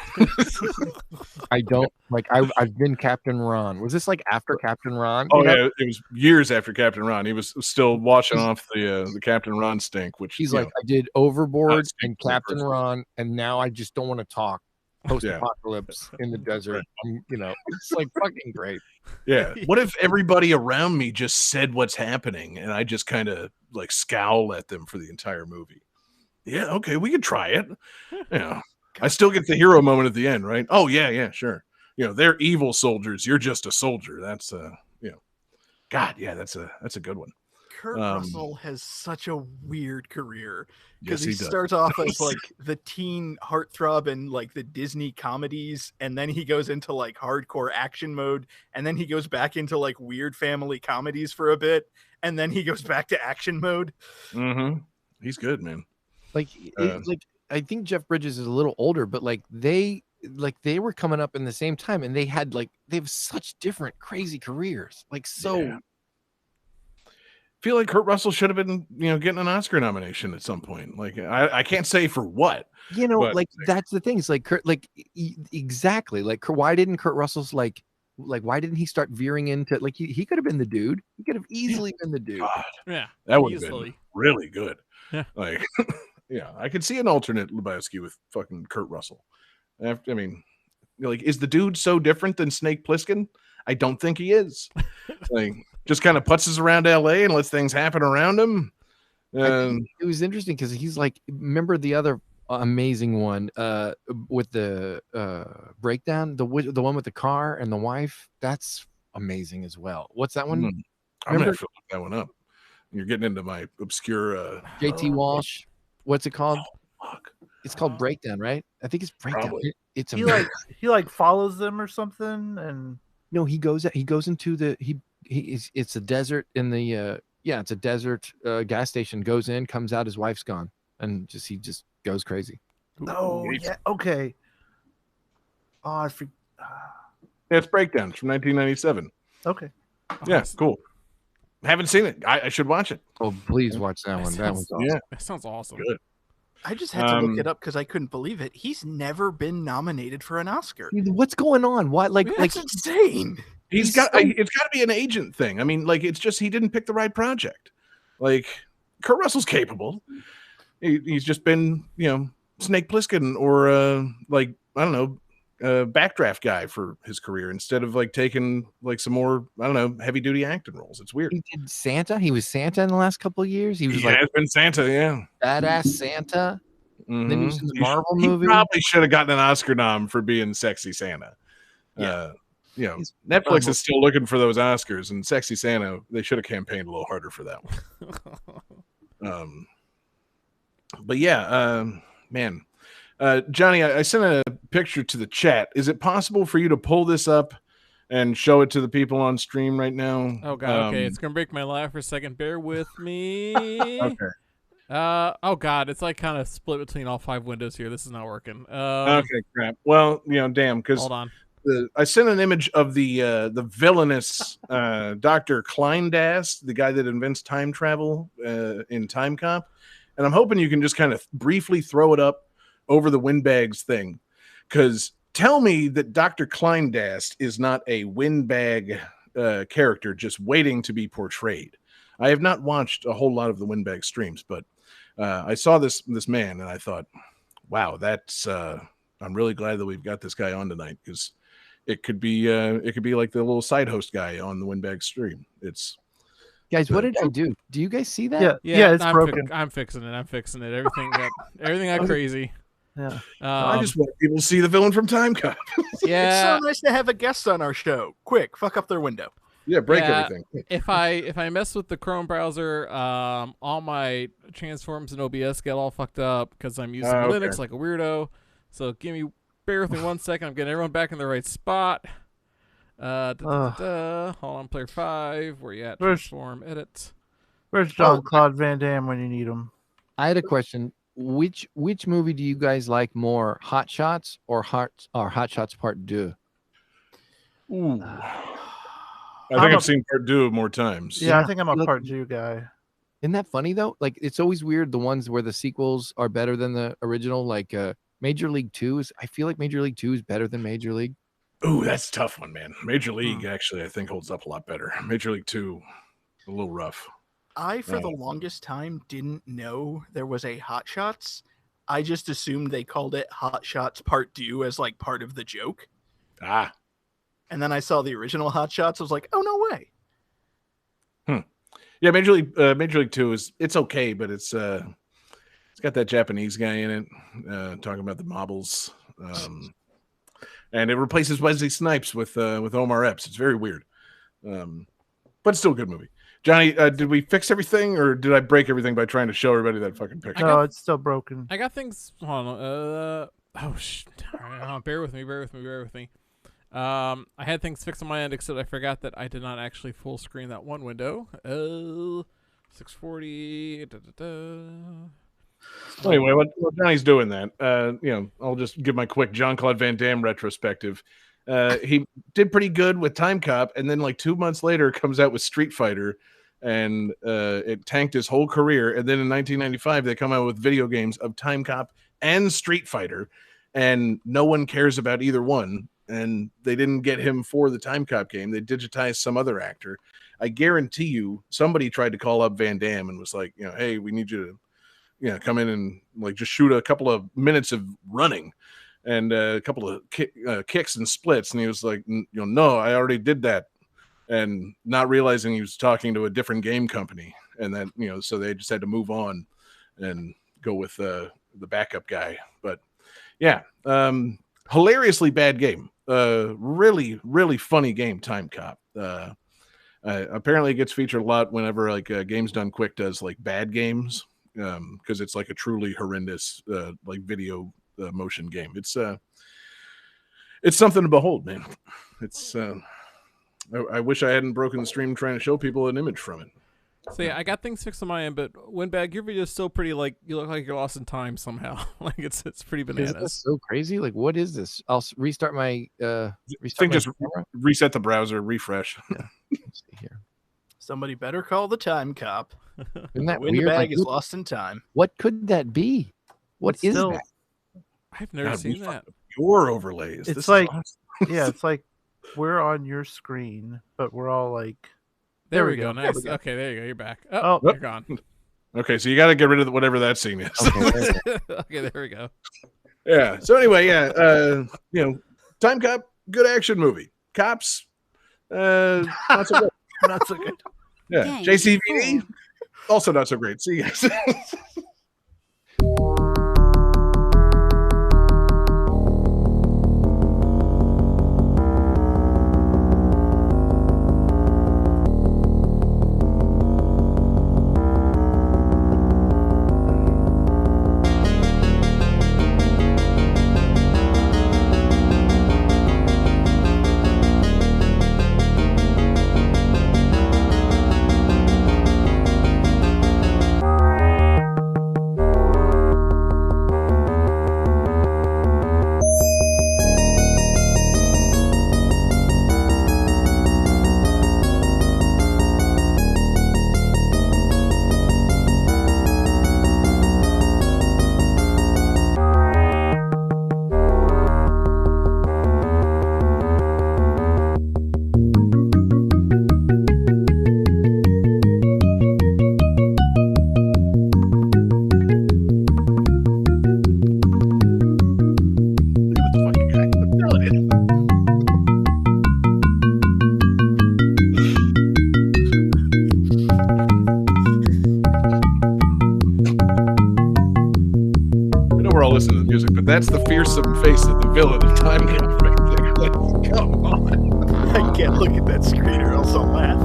I don't like. I've been Captain Ron. Was this like after Captain Ron? Oh yeah, it was years after Captain Ron. He was still washing off the Captain Ron stink. Which he's like, I did Overboard and Captain Ron, and now I just don't want to talk. Post-apocalypse in the desert. It's like fucking great. Yeah. What if everybody around me just said what's happening and I just kind of like scowl at them for the entire movie? Yeah, okay, we could try it. I still get the hero moment at the end, right? Oh yeah, sure. They're evil soldiers. You're just a soldier. That's God, yeah, that's a good one. Kurt Russell has such a weird career because yes, he starts off as like the teen heartthrob and like the Disney comedies, and then he goes into like hardcore action mode, and then he goes back into like weird family comedies for a bit, and then he goes back to action mode. Mm-hmm. He's good, man. Like I think Jeff Bridges is a little older, but they were coming up in the same time, and they have such different crazy careers. Yeah. Feel like Kurt Russell should have been, getting an Oscar nomination at some point. Like I can't say for what, that's the thing. It's like Kurt, exactly. Like why didn't Kurt Russell's like why didn't he start veering into like he could have been the dude. He could have easily been the dude. God, yeah, that would have been really good. Yeah, like yeah, I could see an alternate Lebowski with fucking Kurt Russell. Is the dude so different than Snake Plissken? I don't think he is. Just kind of putzes around LA and lets things happen around him. It was interesting because he's like, remember the other amazing one with the breakdown, the one with the car and the wife? That's amazing as well. What's that one? I'm gonna have to look that one up. You're getting into my obscure JT Walsh. What's it called? Oh, fuck. It's called Breakdown, right? I think it's Breakdown. It's he follows them or something, and no, he goes into the it's a desert in the it's a desert gas station. Goes in, comes out, his wife's gone, and he just goes crazy. Oh yeah, okay. Oh, I forgot. Yeah, it's Breakdown. It's from 1997. Okay. Yeah, cool. Haven't seen it. I should watch it. Oh, please watch that one. That one's awesome. Yeah, that sounds awesome. Good. I just had to look it up because I couldn't believe it. He's never been nominated for an Oscar. What's going on? Why? That's insane. It's got to be an agent thing. I mean, it's just he didn't pick the right project. Like Kurt Russell's capable. He's just been, Snake Plissken or I don't know, backdraft guy for his career instead of like taking like some more, I don't know, heavy duty acting roles. It's weird. He did Santa. He was Santa in the last couple of years. He was He has been Santa, yeah. badass Santa. Then he was in the Marvel movie. He probably should have gotten an Oscar nom for being Sexy Santa. Yeah. Netflix is still looking for those Oscars, and Sexy Santa, they should have campaigned a little harder for that one. But yeah, man. Johnny, I sent a picture to the chat. Is it possible for you to pull this up and show it to the people on stream right now? Oh god, okay, it's gonna break my life for a second. Bear with me. Okay. Oh god, it's like kind of split between all 5 windows here. This is not working. Okay, crap. Well, damn, because hold on. I sent an image of the villainous Dr. Kleindas, the guy that invents time travel in Time Cop, and I'm hoping you can just kind of briefly throw it up over the windbags thing, because tell me that Dr. Kleindas is not a windbag character just waiting to be portrayed. I have not watched a whole lot of the windbag streams, but I saw this man and I thought, wow, that's I'm really glad that we've got this guy on tonight, because it could be like the little side host guy on the windbag stream. It's Guys, what did I do? Do you guys see that? Yeah, it's broken. I'm fixing it. Everything got crazy. Yeah. I just want people to see the villain from Time Cop. Yeah. It's so nice to have a guest on our show. Quick, fuck up their window. Yeah, break everything. If I mess with the Chrome browser, all my transforms and OBS get all fucked up because I'm using Linux like a weirdo. So bear with me 1 second. I'm getting everyone back in the right spot. Hold on, player 5. Where you at? Transform, edit. Where's Jean-Claude Van Damme when you need him? I had a question. Which movie do you guys like more, Hot Shots or Hot Shots Part 2? Ooh. I think I've seen Part 2 more times. Yeah, I think I'm a Part 2 guy. Isn't that funny though? Like, it's always weird, the ones where the sequels are better than the original. Like Major League 2 I feel like Major League 2 is better than Major League. Ooh, that's a tough one, man. Major League actually I think holds up a lot better. Major League 2 a little rough. I, for the longest time, didn't know there was a Hot Shots. I just assumed they called it Hot Shots Part 2 as like part of the joke. Ah. And then I saw the original Hot Shots. I was like, oh, no way. Yeah, Major League 2 it's okay, but it's got that Japanese guy in it talking about the marbles. And it replaces Wesley Snipes with Omar Epps. It's very weird. But it's still a good movie. Johnny, did we fix everything, or did I break everything by trying to show everybody that fucking picture? No, it's still broken. I got things. Hold on. Bear with me. I had things fixed on my end, except I forgot that I did not actually full screen that one window. 640. Anyway, while Johnny's doing that, I'll just give my quick Jean-Claude Van Damme retrospective. He did pretty good with Time Cop, and then like 2 months later comes out with Street Fighter, and it tanked his whole career. And then in 1995, they come out with video games of Time Cop and Street Fighter, and no one cares about either one. And they didn't get him for the Time Cop game. They digitized some other actor. I guarantee you, somebody tried to call up Van Damme and was like, hey, we need you to, come in and like just shoot a couple of minutes of running and a couple of kicks and splits. And he was like, no, I already did that. And not realizing he was talking to a different game company. And then, so they just had to move on and go with the backup guy. But yeah, hilariously bad game. Really, really funny game, Time Cop. Apparently it gets featured a lot whenever like Games Done Quick does like bad games, because it's like a truly horrendous like video motion game. It's something to behold, man. It's I wish I hadn't broken the stream trying to show people an image from it. So yeah, I got things fixed on my end, but Windbag, your video is still pretty like you look like you're lost in time somehow. Like it's pretty bananas. Is this so crazy? Like, what is this? I'll restart my just reset the browser, refresh. Yeah. Let's see here. Somebody better call the Time Cop. Isn't that weird? Windbag is lost in time. What could that be? What is that? I've never seen that. Your overlays. It's like it's like we're on your screen, but we're all like. There we go. Nice. Okay, there you go. You're back. Oh, you're gone. Okay, so you got to get rid of whatever that scene is. Okay, there we go. Yeah. So anyway, Time Cop, good action movie. Cops, not so good. Not so good. Yeah, Game JCVD, 4. also not so great. See you guys. Listening to the music, but that's the fearsome face of the villain of Time Cop right there. Like, come on. I can't look at that screen or else I'll laugh.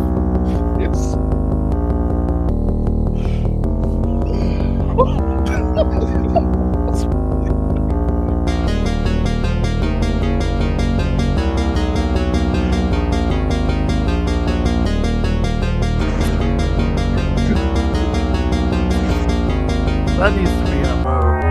It's That needs to be in a mode.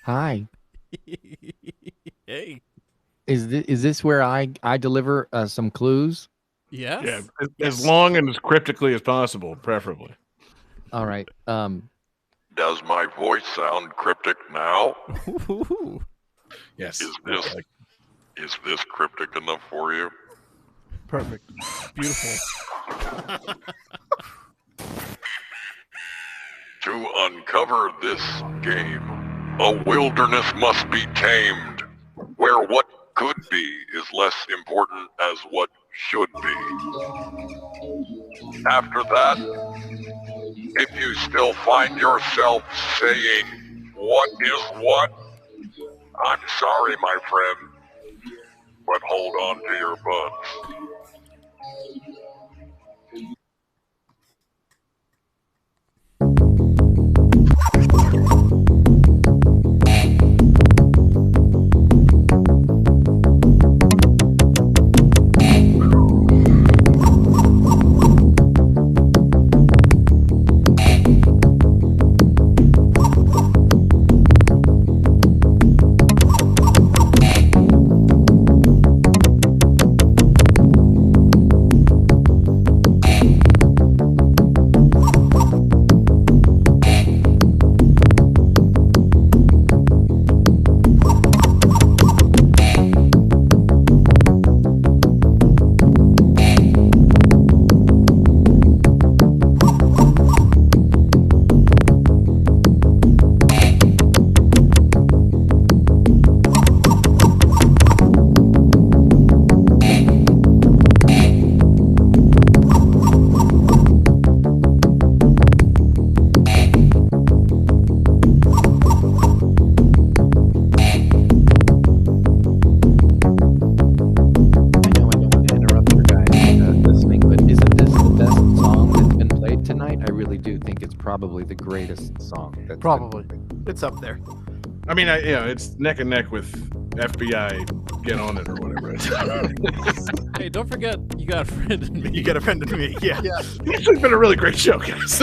Hi. Hey. Is this where I deliver some clues? Yes. yeah, as long and as cryptically as possible, preferably. All right. Does my voice sound cryptic now? Ooh. Yes. Is this Is this cryptic enough for you? Perfect. Beautiful. To uncover this game, a wilderness must be tamed, where what could be is less important as what should be. After that, if you still find yourself saying, "What is what?" I'm sorry, my friend, but hold on to your butts. Probably the greatest song. Probably. It's up there. I mean, it's neck and neck with FBI Get On It or whatever. Hey, don't forget, You Got a Friend in Me. You got a friend in me. Yeah. It's actually been a really great show, guys.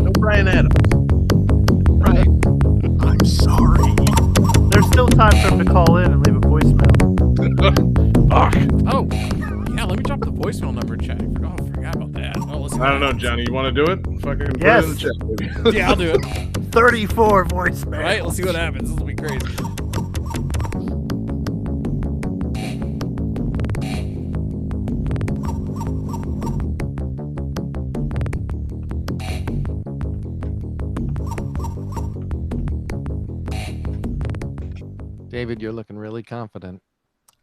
No Brian Adams. Right. I'm sorry. There's still time for him to call in and leave a voicemail. Fuck. Oh, yeah, let me drop the voicemail number in chat. I forgot about that. Oh, listen. I don't know, Johnny. You want to do it? Fucking put Yes. it in the chat, baby. Yeah, I'll do it. 34 voicemails. All right, let's see what happens. This will be crazy. David, you're looking really confident.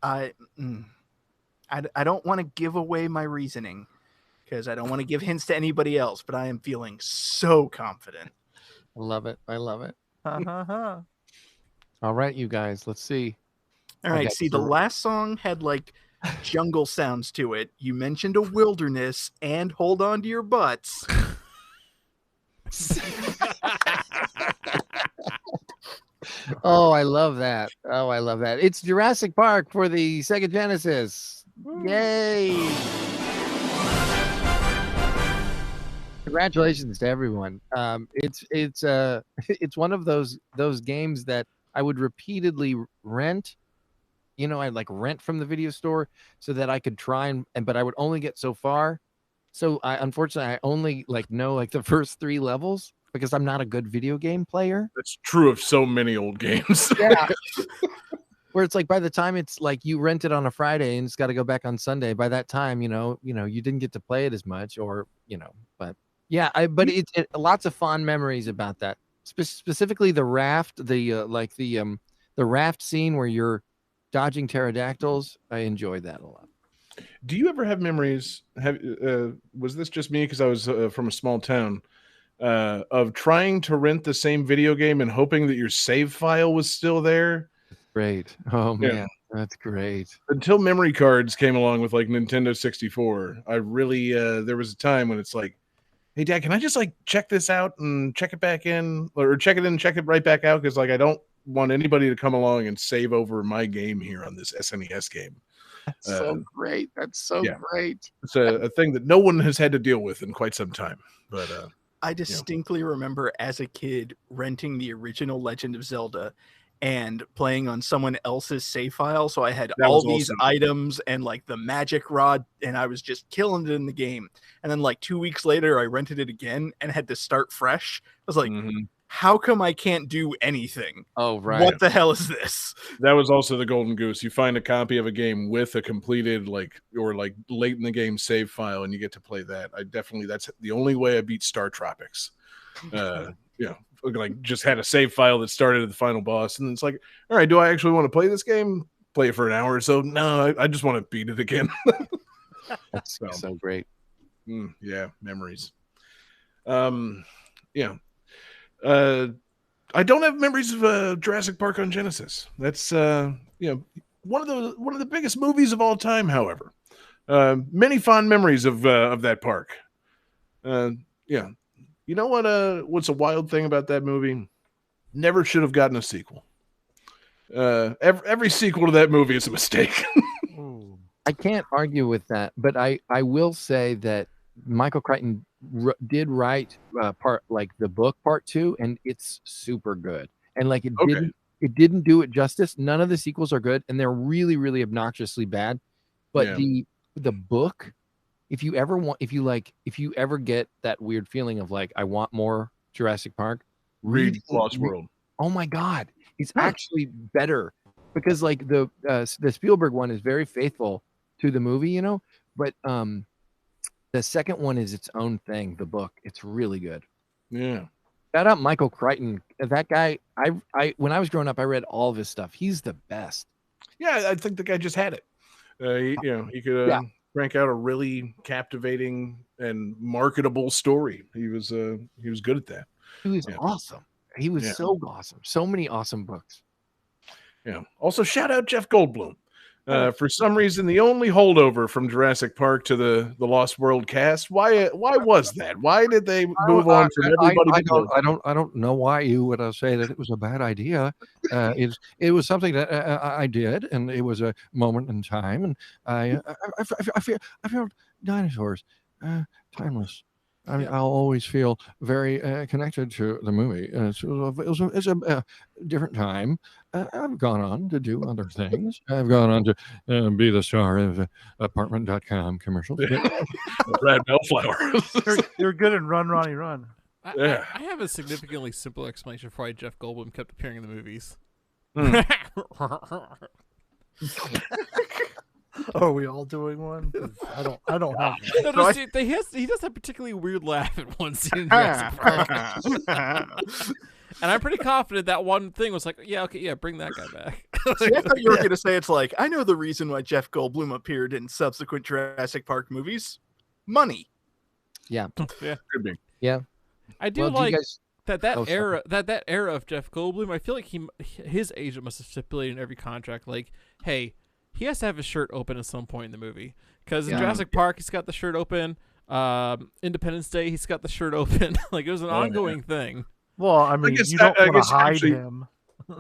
I don't want to give away my reasoning because I don't want to give hints to anybody else, but I am feeling so confident. I love it. I love it. Uh-huh. All right, you guys, let's see. All right, see, the last song had like jungle sounds to it. You mentioned a wilderness and hold on to your butts. Oh, I love that. Oh, I love that. It's Jurassic Park for the Sega Genesis. Yay! Congratulations to everyone. It's it's one of those games that I would repeatedly rent. You know, I'd like rent from the video store so that I could try but I would only get so far. So unfortunately I only know like the first 3 levels because I'm not a good video game player. That's true of so many old games. Yeah. Where it's like by the time it's like you rent it on a Friday and it's got to go back on Sunday, by that time, you didn't get to play it as much but yeah, but it's lots of fond memories about that. Specifically the raft, the raft scene where you're dodging pterodactyls. I enjoyed that a lot. Do you ever have memories? Was this just me because I was from a small town of trying to rent the same video game and hoping that your save file was still there? Great. Oh man, Yeah. that's great. Until memory cards came along with like Nintendo 64, I really there was a time when it's like, hey Dad, can I just like check this out and check it back in, or check it in and check it right back out, because like I don't want anybody to come along and save over my game here on this SNES game. That's so great. That's so great. It's a thing that no one has had to deal with in quite some time. But I distinctly remember as a kid renting the original Legend of Zelda and playing on someone else's save file. So I had all these items and like the magic rod, and I was just killing it in the game. And then like 2 weeks later, I rented it again and had to start fresh. I was like, how come I can't do anything? Oh, right. What the hell is this? That was also the golden goose. You find a copy of a game with a completed or late in the game save file, and you get to play that. That's the only way I beat Star Tropics. Just had a save file that started at the final boss, and it's like, all right, do I actually want to play this game? Play it for an hour or so? No, I just want to beat it again. That's so great. Yeah, memories. I don't have memories of Jurassic Park on Genesis. That's one of the biggest movies of all time. However, many fond memories of that park. You know what? What's a wild thing about that movie? Never should have gotten a sequel. Every sequel to that movie is a mistake. I can't argue with that, but I will say that Michael Crichton did write the book part 2, and it's super good. And it didn't do it justice. None of the sequels are good, and they're really, really obnoxiously bad. But the book, if you ever get that weird feeling of I want more Jurassic Park, read Lost World. Oh my God, it's actually better because the Spielberg one is very faithful to the movie, but the second one is its own thing. The book, it's really good. Yeah. Shout out Michael Crichton. That guy, I when I was growing up, I read all of his stuff. He's the best. Yeah, I think the guy just had it. He could crank out a really captivating and marketable story. He was good at that. He was awesome. He was so awesome. So many awesome books. Yeah. Also, shout out Jeff Goldblum. For some reason, the only holdover from Jurassic Park to the Lost World cast. Why was that? Why did they move on from everybody? I don't know why you would say that it was a bad idea. It was something that I did, and it was a moment in time, and I feel dinosaurs, timeless. I mean, I'll always feel very connected to the movie. It's a different time. I've gone on to do other things. I've gone on to be the star of apartment.com commercials. Brad Bellflower. You're good in Run, Ronnie, Run. I have a significantly simpler explanation for why Jeff Goldblum kept appearing in the movies. Are we all doing one? I don't have one. No, he does that particularly weird laugh at one scene in Jurassic Park. And I'm pretty confident that one thing was bring that guy back. See, I thought you were going to say I know the reason why Jeff Goldblum appeared in subsequent Jurassic Park movies. Money. Yeah. Yeah. Could be. Yeah. I do era of Jeff Goldblum. I feel like his agent must have stipulated in every contract, hey, he has to have his shirt open at some point in the movie. Because in Jurassic Park, he's got the shirt open. Independence Day, he's got the shirt open. It was an ongoing thing. Well, I mean, you don't want to hide him.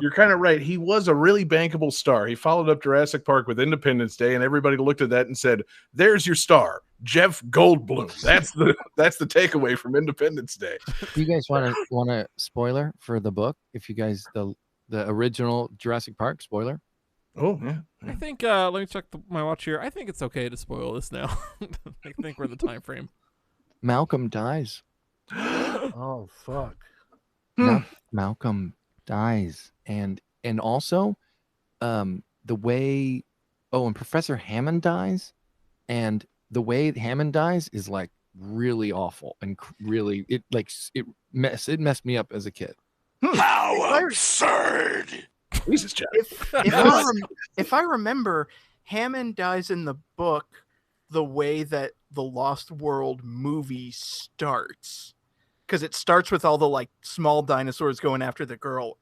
You're kind of right. He was a really bankable star. He followed up Jurassic Park with Independence Day, and everybody looked at that and said, "There's your star, Jeff Goldblum." That's the takeaway from Independence Day. Do you guys want a spoiler for the book? If you guys the original Jurassic Park spoiler. Oh yeah. I think let me check my watch here. I think it's okay to spoil this now. I think we're in the time frame. Malcolm dies. Oh fuck. Malcolm dies, and also the way and Professor Hammond dies, and the way Hammond dies is really awful and really it messed me up as a kid. How absurd! Jesus, Jack. If I remember, Hammond dies in the book the way that the Lost World movie starts, because it starts with all the small dinosaurs going after the girl.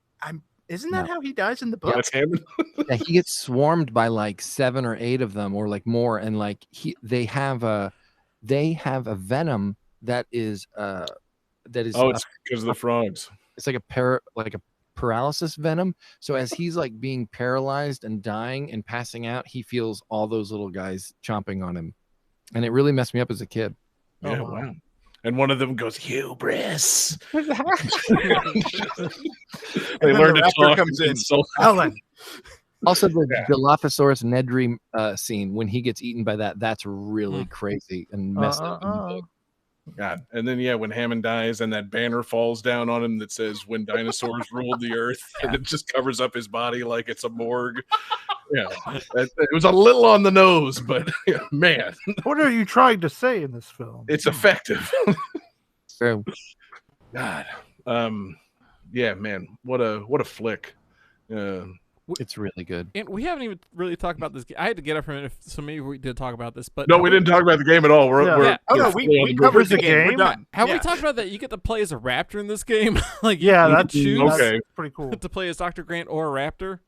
Isn't that how he dies in the book? That's Hammond. Yeah, he gets swarmed by 7 or 8 of them, or more, and they have a venom that is it's because of the frogs. It's like a paralysis venom. So as he's being paralyzed and dying and passing out, he feels all those little guys chomping on him, and it really messed me up as a kid. Yeah, wow. And one of them goes, "Hubris." They learn to talk. Comes in. Alan. Also, the Dilophosaurus nedry scene when he gets eaten by that's really crazy and messed up in the book. God. And then when Hammond dies and that banner falls down on him that says "When dinosaurs ruled the earth," and it just covers up his body like it's a morgue. It was a little on the nose, but man, what are you trying to say in this film? It's effective. So, God, man, what a flick. It's really good. And we haven't even really talked about this. I had to get up from it, so maybe we did talk about this. But no, we didn't talk about the game at all. We covered the game. We're done. Have we talked about that? You get to play as a raptor in this game. Like, yeah, you that's choose that's pretty cool to play as Dr. Grant or a raptor.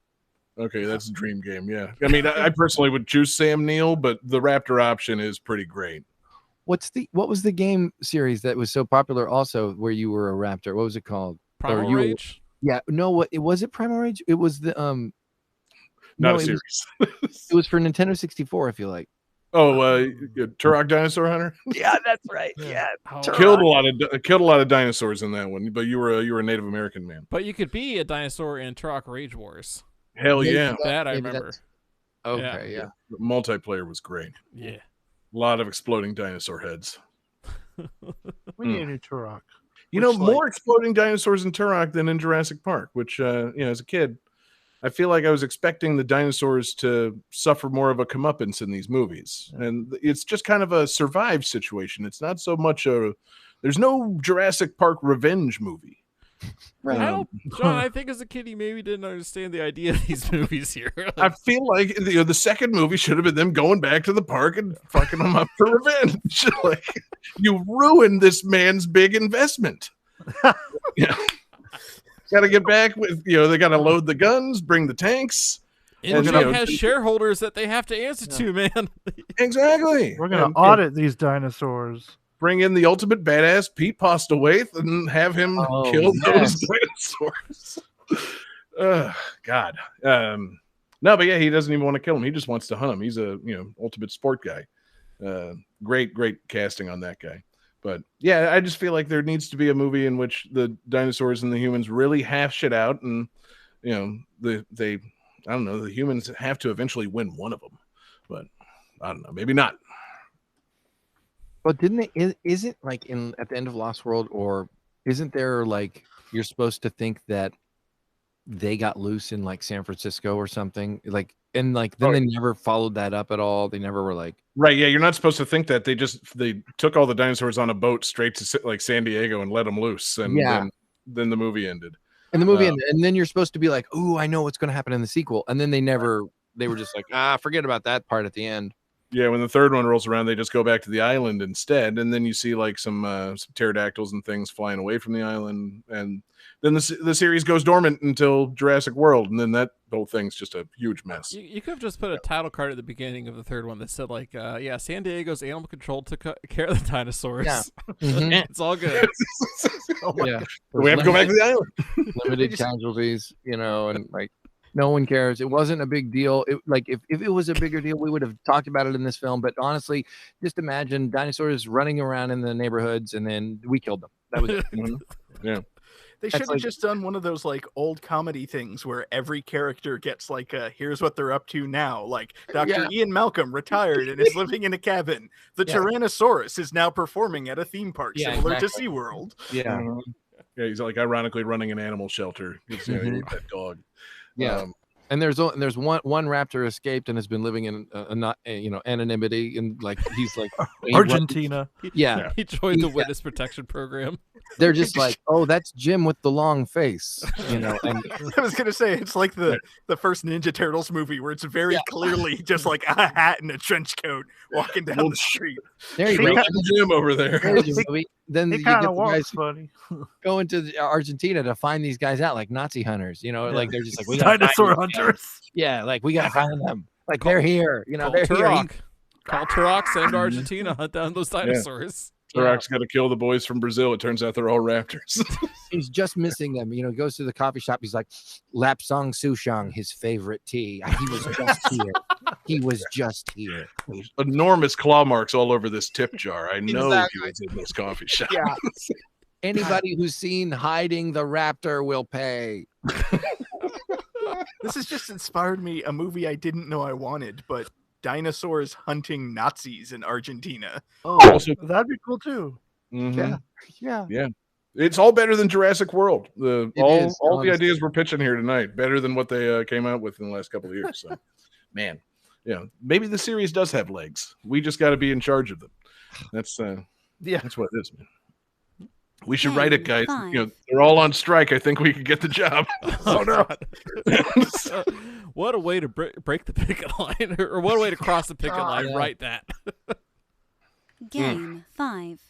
Okay, that's a dream game. Yeah, I mean, I personally would choose Sam Neill, but the raptor option is pretty great. What was the game series that was so popular also where you were a raptor? What was it called? Primal Rage? Yeah, no, what it was it Primal Rage? It was the not a series. It was for Nintendo 64, I feel like. Oh, Turok Dinosaur Hunter? Yeah, that's right. Yeah. Killed a lot of dinosaurs in that one, but you were a Native American man. But you could be a dinosaur in Turok Rage Wars. Hell yeah. That I remember. Okay, yeah. The multiplayer was great. Yeah. A lot of exploding dinosaur heads. We need a new Turok. More exploding dinosaurs in Turok than in Jurassic Park, which, as a kid, I feel like I was expecting the dinosaurs to suffer more of a comeuppance in these movies. And it's just kind of a survive situation. It's not so much there's no Jurassic Park revenge movie. Right. John, I think as a kid, he maybe didn't understand the idea of these movies here. I feel like the second movie should have been them going back to the park and fucking them up for revenge. Like, you ruined this man's big investment. Got to get back with, they got to load the guns, bring the tanks. Intrigue has shareholders that they have to answer to, man. Exactly. We're going to audit these dinosaurs. Bring in the ultimate badass, Pete Postlewaite, and have him kill those dinosaurs. God. No, but yeah, he doesn't even want to kill him. He just wants to hunt him. He's a ultimate sport guy. Great casting on that guy. But yeah, I just feel like there needs to be a movie in which the dinosaurs and the humans really hash it out, and the humans have to eventually win one of them. But I don't know, maybe not. But didn't they? Isn't like at the end of Lost World, or isn't there like you're supposed to think that they got loose in like San Francisco or something? Like, and like then they never followed that up at all. They never were like, right? Yeah, you're not supposed to think that. They took all the dinosaurs on a boat straight to like San Diego and let them loose, and then the movie ended. And the movie ended, and then you're supposed to be like, "Ooh, I know what's going to happen in the sequel," and then they were just like, forget about that part at the end. Yeah, when the third one rolls around, they just go back to the island instead, and then you see like some pterodactyls and things flying away from the island, and then the series goes dormant until Jurassic World, and then that whole thing's just a huge mess. You could have just put a title card at the beginning of the third one that said like, San Diego's animal control took care of the dinosaurs. Yeah, it's all good. We have to go back to the island. Limited casualties, and like. No one cares. It wasn't a big deal. If it was a bigger deal, we would have talked about it in this film. But honestly, just imagine dinosaurs running around in the neighborhoods, and then we killed them. That was it. Yeah. They should have just done one of those like old comedy things where every character gets like here's what they're up to now. Like Dr. Ian Malcolm retired and is living in a cabin. The Tyrannosaurus is now performing at a theme park similar to SeaWorld. Yeah. Yeah, he's like ironically running an animal shelter. He's that dog. Yeah, and there's one raptor escaped and has been living in anonymity, and like he's like Argentina. He joined the witness protection program. They're just like, oh, that's Jim with the long face, And I was gonna say it's like the first Ninja Turtles movie where it's very clearly just like a hat and a trench coat walking down the street. There you go, Jim over there. Then he you get kind of the guys walks funny. going to Argentina to find these guys out, like Nazi hunters. Like they're just like, we dinosaur hunters. Yeah, like we gotta find them. Like they're here. They're here. Call Turok, send them to Argentina, hunt down those dinosaurs. Turok's got to kill the boys from Brazil. It turns out they're all raptors. He's just missing them. He goes to the coffee shop. He's like, Lapsang Souchong, his favorite tea. He was just here. He was just here. There's enormous claw marks all over this tip jar. I know he was in this coffee shop. Yeah. Anybody who's seen Hiding the Raptor will pay. This has just inspired me a movie I didn't know I wanted, but dinosaurs hunting Nazis in Argentina. Oh, that'd be cool too. Mhm. Yeah. It's all better than Jurassic World. All the honestly. ideas we're pitching here tonight better than what they came out with in the last couple of years. So, man, maybe the series does have legs. We just got to be in charge of them. That's that's what it is, man. We should write it, guys. They're all on strike. I think we could get the job. Oh no! What a way to break the picket line, or what a way to cross the picket line. Yeah. Write that. Game 5.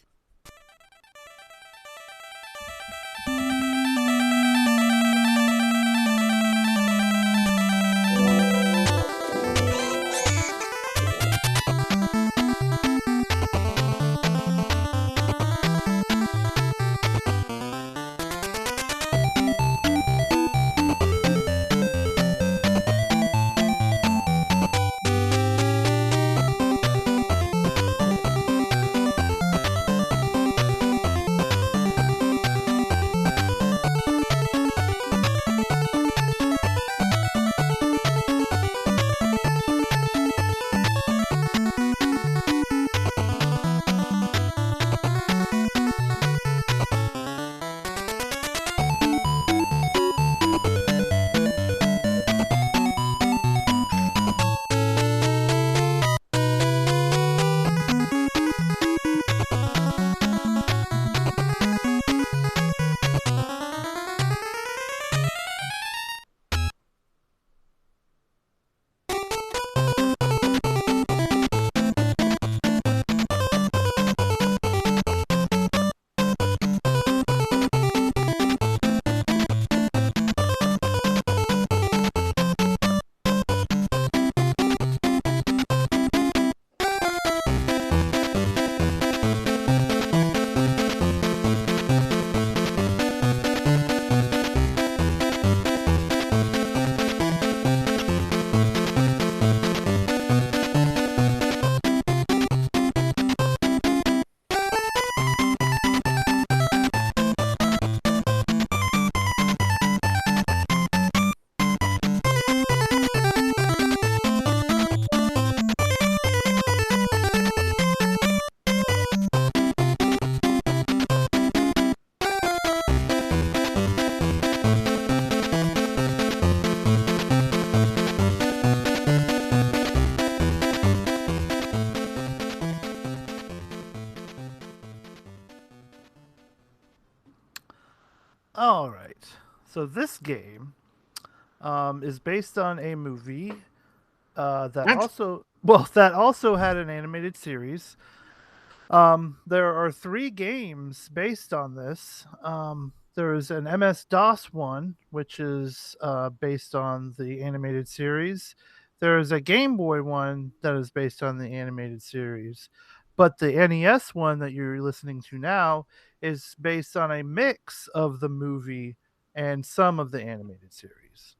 All right. So this game is based on a movie that also had an animated series. There are 3 games based on this. There is an MS-DOS one, which is based on the animated series. There is a Game Boy one that is based on the animated series. But the NES one that you're listening to now is based on a mix of the movie and some of the animated series.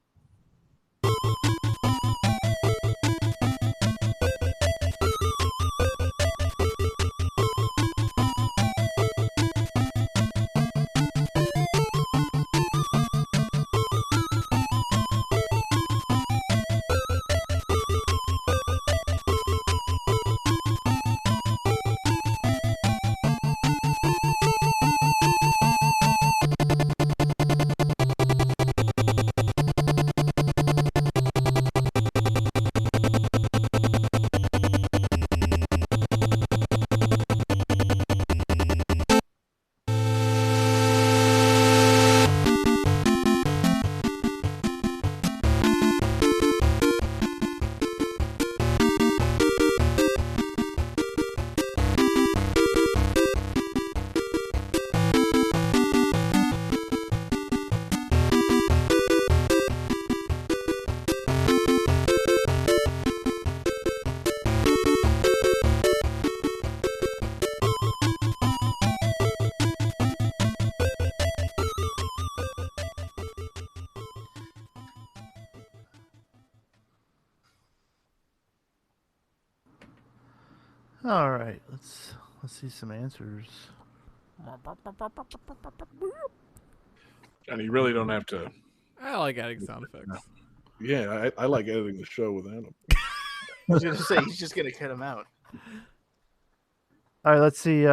All right, let's see some answers. Johnny, you really don't have to. I like adding sound effects. Yeah, I like editing the show without him. I was gonna say he's just gonna cut him out. All right, let's see.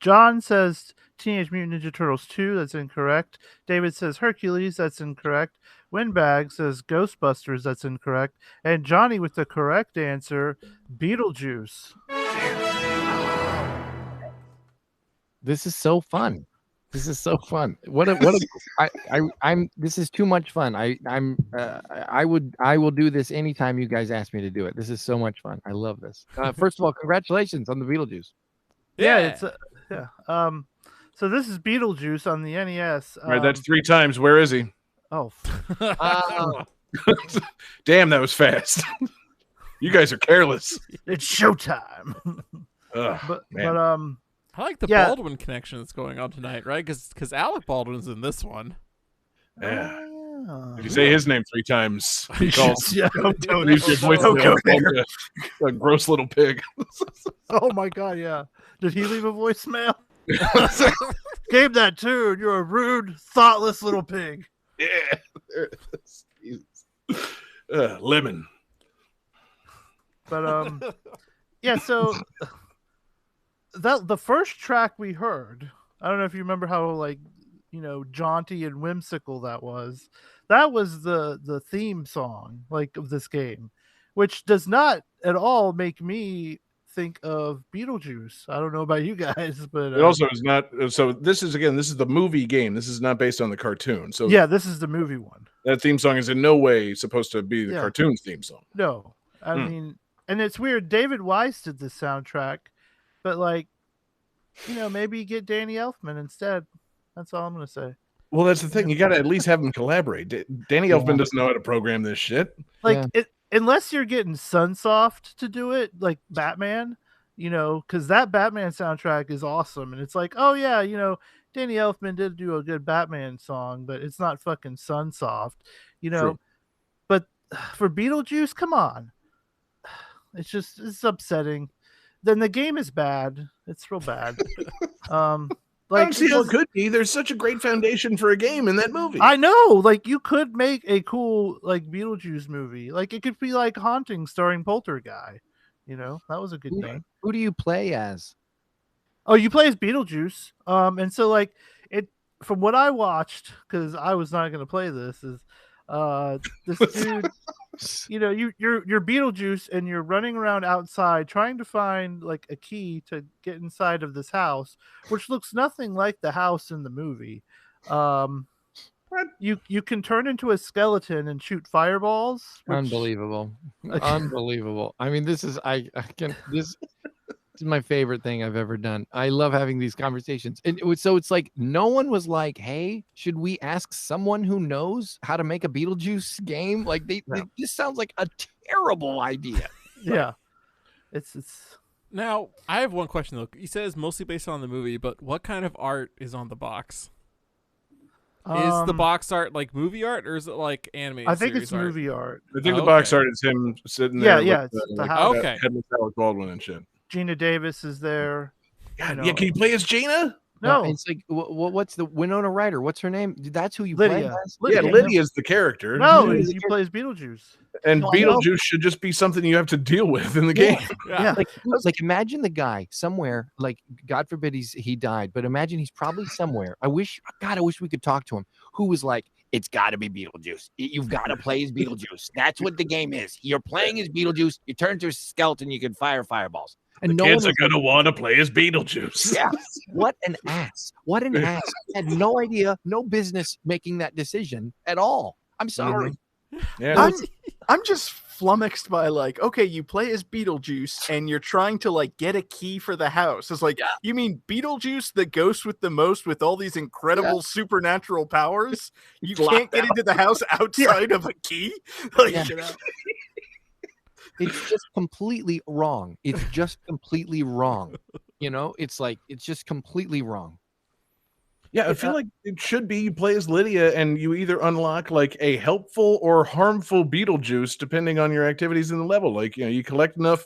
John says Teenage Mutant Ninja Turtles 2. That's incorrect. David says Hercules. That's incorrect. Windbag says Ghostbusters. That's incorrect. And Johnny with the correct answer, Beetlejuice. This is so fun. This is so fun. I'm this is too much fun. I will do this anytime you guys ask me to do it. This is so much fun. I love this. First of all, congratulations on the Beetlejuice. Yeah, it's yeah. So this is Beetlejuice on the NES. Right, that's 3 times. Where is he? Oh, damn, that was fast. You guys are careless. it's showtime. But I like the Baldwin connection that's going on tonight, right? Because Alec Baldwin's in this one. Yeah. If you say his name 3 times, he calls. Don't use your voice a gross little pig. Oh my god, yeah. Did he leave a voicemail? Gave that tune. You're a rude, thoughtless little pig. Yeah. There it is. Jesus. Lemon. But yeah, so that the first track we heard, I don't know if you remember how, like, you know, jaunty and whimsical that was. That was the theme song, like, of this game, which does not at all make me think of Beetlejuice. I don't know about you guys, but it also is not. So this is the movie game. This is not based on the cartoon. So yeah, this is the movie one. That theme song is in no way supposed to be the cartoon's theme song. No, I mean, and it's weird. David Weiss did the soundtrack, but, like, you know, maybe get Danny Elfman instead. That's all I'm gonna say. Well, that's the thing. You got to at least have them collaborate. Danny Elfman doesn't know how to program this shit. Like, unless you're getting Sunsoft to do it, like Batman, you know, because that Batman soundtrack is awesome. And it's like, oh, yeah, you know, Danny Elfman did do a good Batman song, but it's not fucking Sunsoft, you know. True. But for Beetlejuice, come on. It's upsetting. Then the game is bad. It's real bad. Like, I don't see how it could be. There's such a great foundation for a game in that movie. I know. Like, you could make a cool, like, Beetlejuice movie. Like, it could be like Haunting starring Poltergeist. You know, that was a good thing. Who do you play as? Oh, you play as Beetlejuice. And so, like, it, from what I watched, because I was not going to play this, is this dude, you know, you're Beetlejuice and you're running around outside trying to find, like, a key to get inside of this house, which looks nothing like the house in the movie. You can turn into a skeleton and shoot fireballs. Unbelievable. Unbelievable. I mean, this is my favorite thing I've ever done. I love having these conversations. And so it's like no one was like, hey, should we ask someone who knows how to make a Beetlejuice game? Like, this sounds like a terrible idea. Yeah. It's Now, I have one question though. He says mostly based on the movie, but what kind of art is on the box? Is the box art like movie art, or is it like animated? I think it's art? movie art. I think the box art is him sitting there. Yeah, with, it's the like, house. Okay. Headless Alec Baldwin and shit. Gina Davis is there. God, yeah, can you play as Gina? No, it's like what's the Winona Ryder? What's her name? That's who you Lydia. play as? Yeah, Lydia's the character. No, you play as Beetlejuice. And Beetlejuice should just be something you have to deal with in the game. Yeah. Like imagine the guy somewhere, like God forbid he died, but imagine he's probably somewhere. I wish we could talk to him. Who was like, it's got to be Beetlejuice. You've got to play as Beetlejuice. That's what the game is. You're playing as Beetlejuice. You turn into a skeleton. You can fire fireballs. And the kids are going to want to play as Beetlejuice. Yeah. What an ass. What an ass. Had no idea, no business making that decision at all. I'm sorry. Yeah. I'm just flummoxed by, like, okay, you play as Beetlejuice and you're trying to, like, get a key for the house. It's like, you mean Beetlejuice, the ghost with the most, with all these incredible supernatural powers? You can't get into the house outside of a key? Like, it's just completely wrong. It's just completely wrong. You know, it's like, it's just completely wrong. Yeah, I feel like it should be you play as Lydia and you either unlock like a helpful or harmful Beetlejuice depending on your activities in the level. Like, you know, you collect enough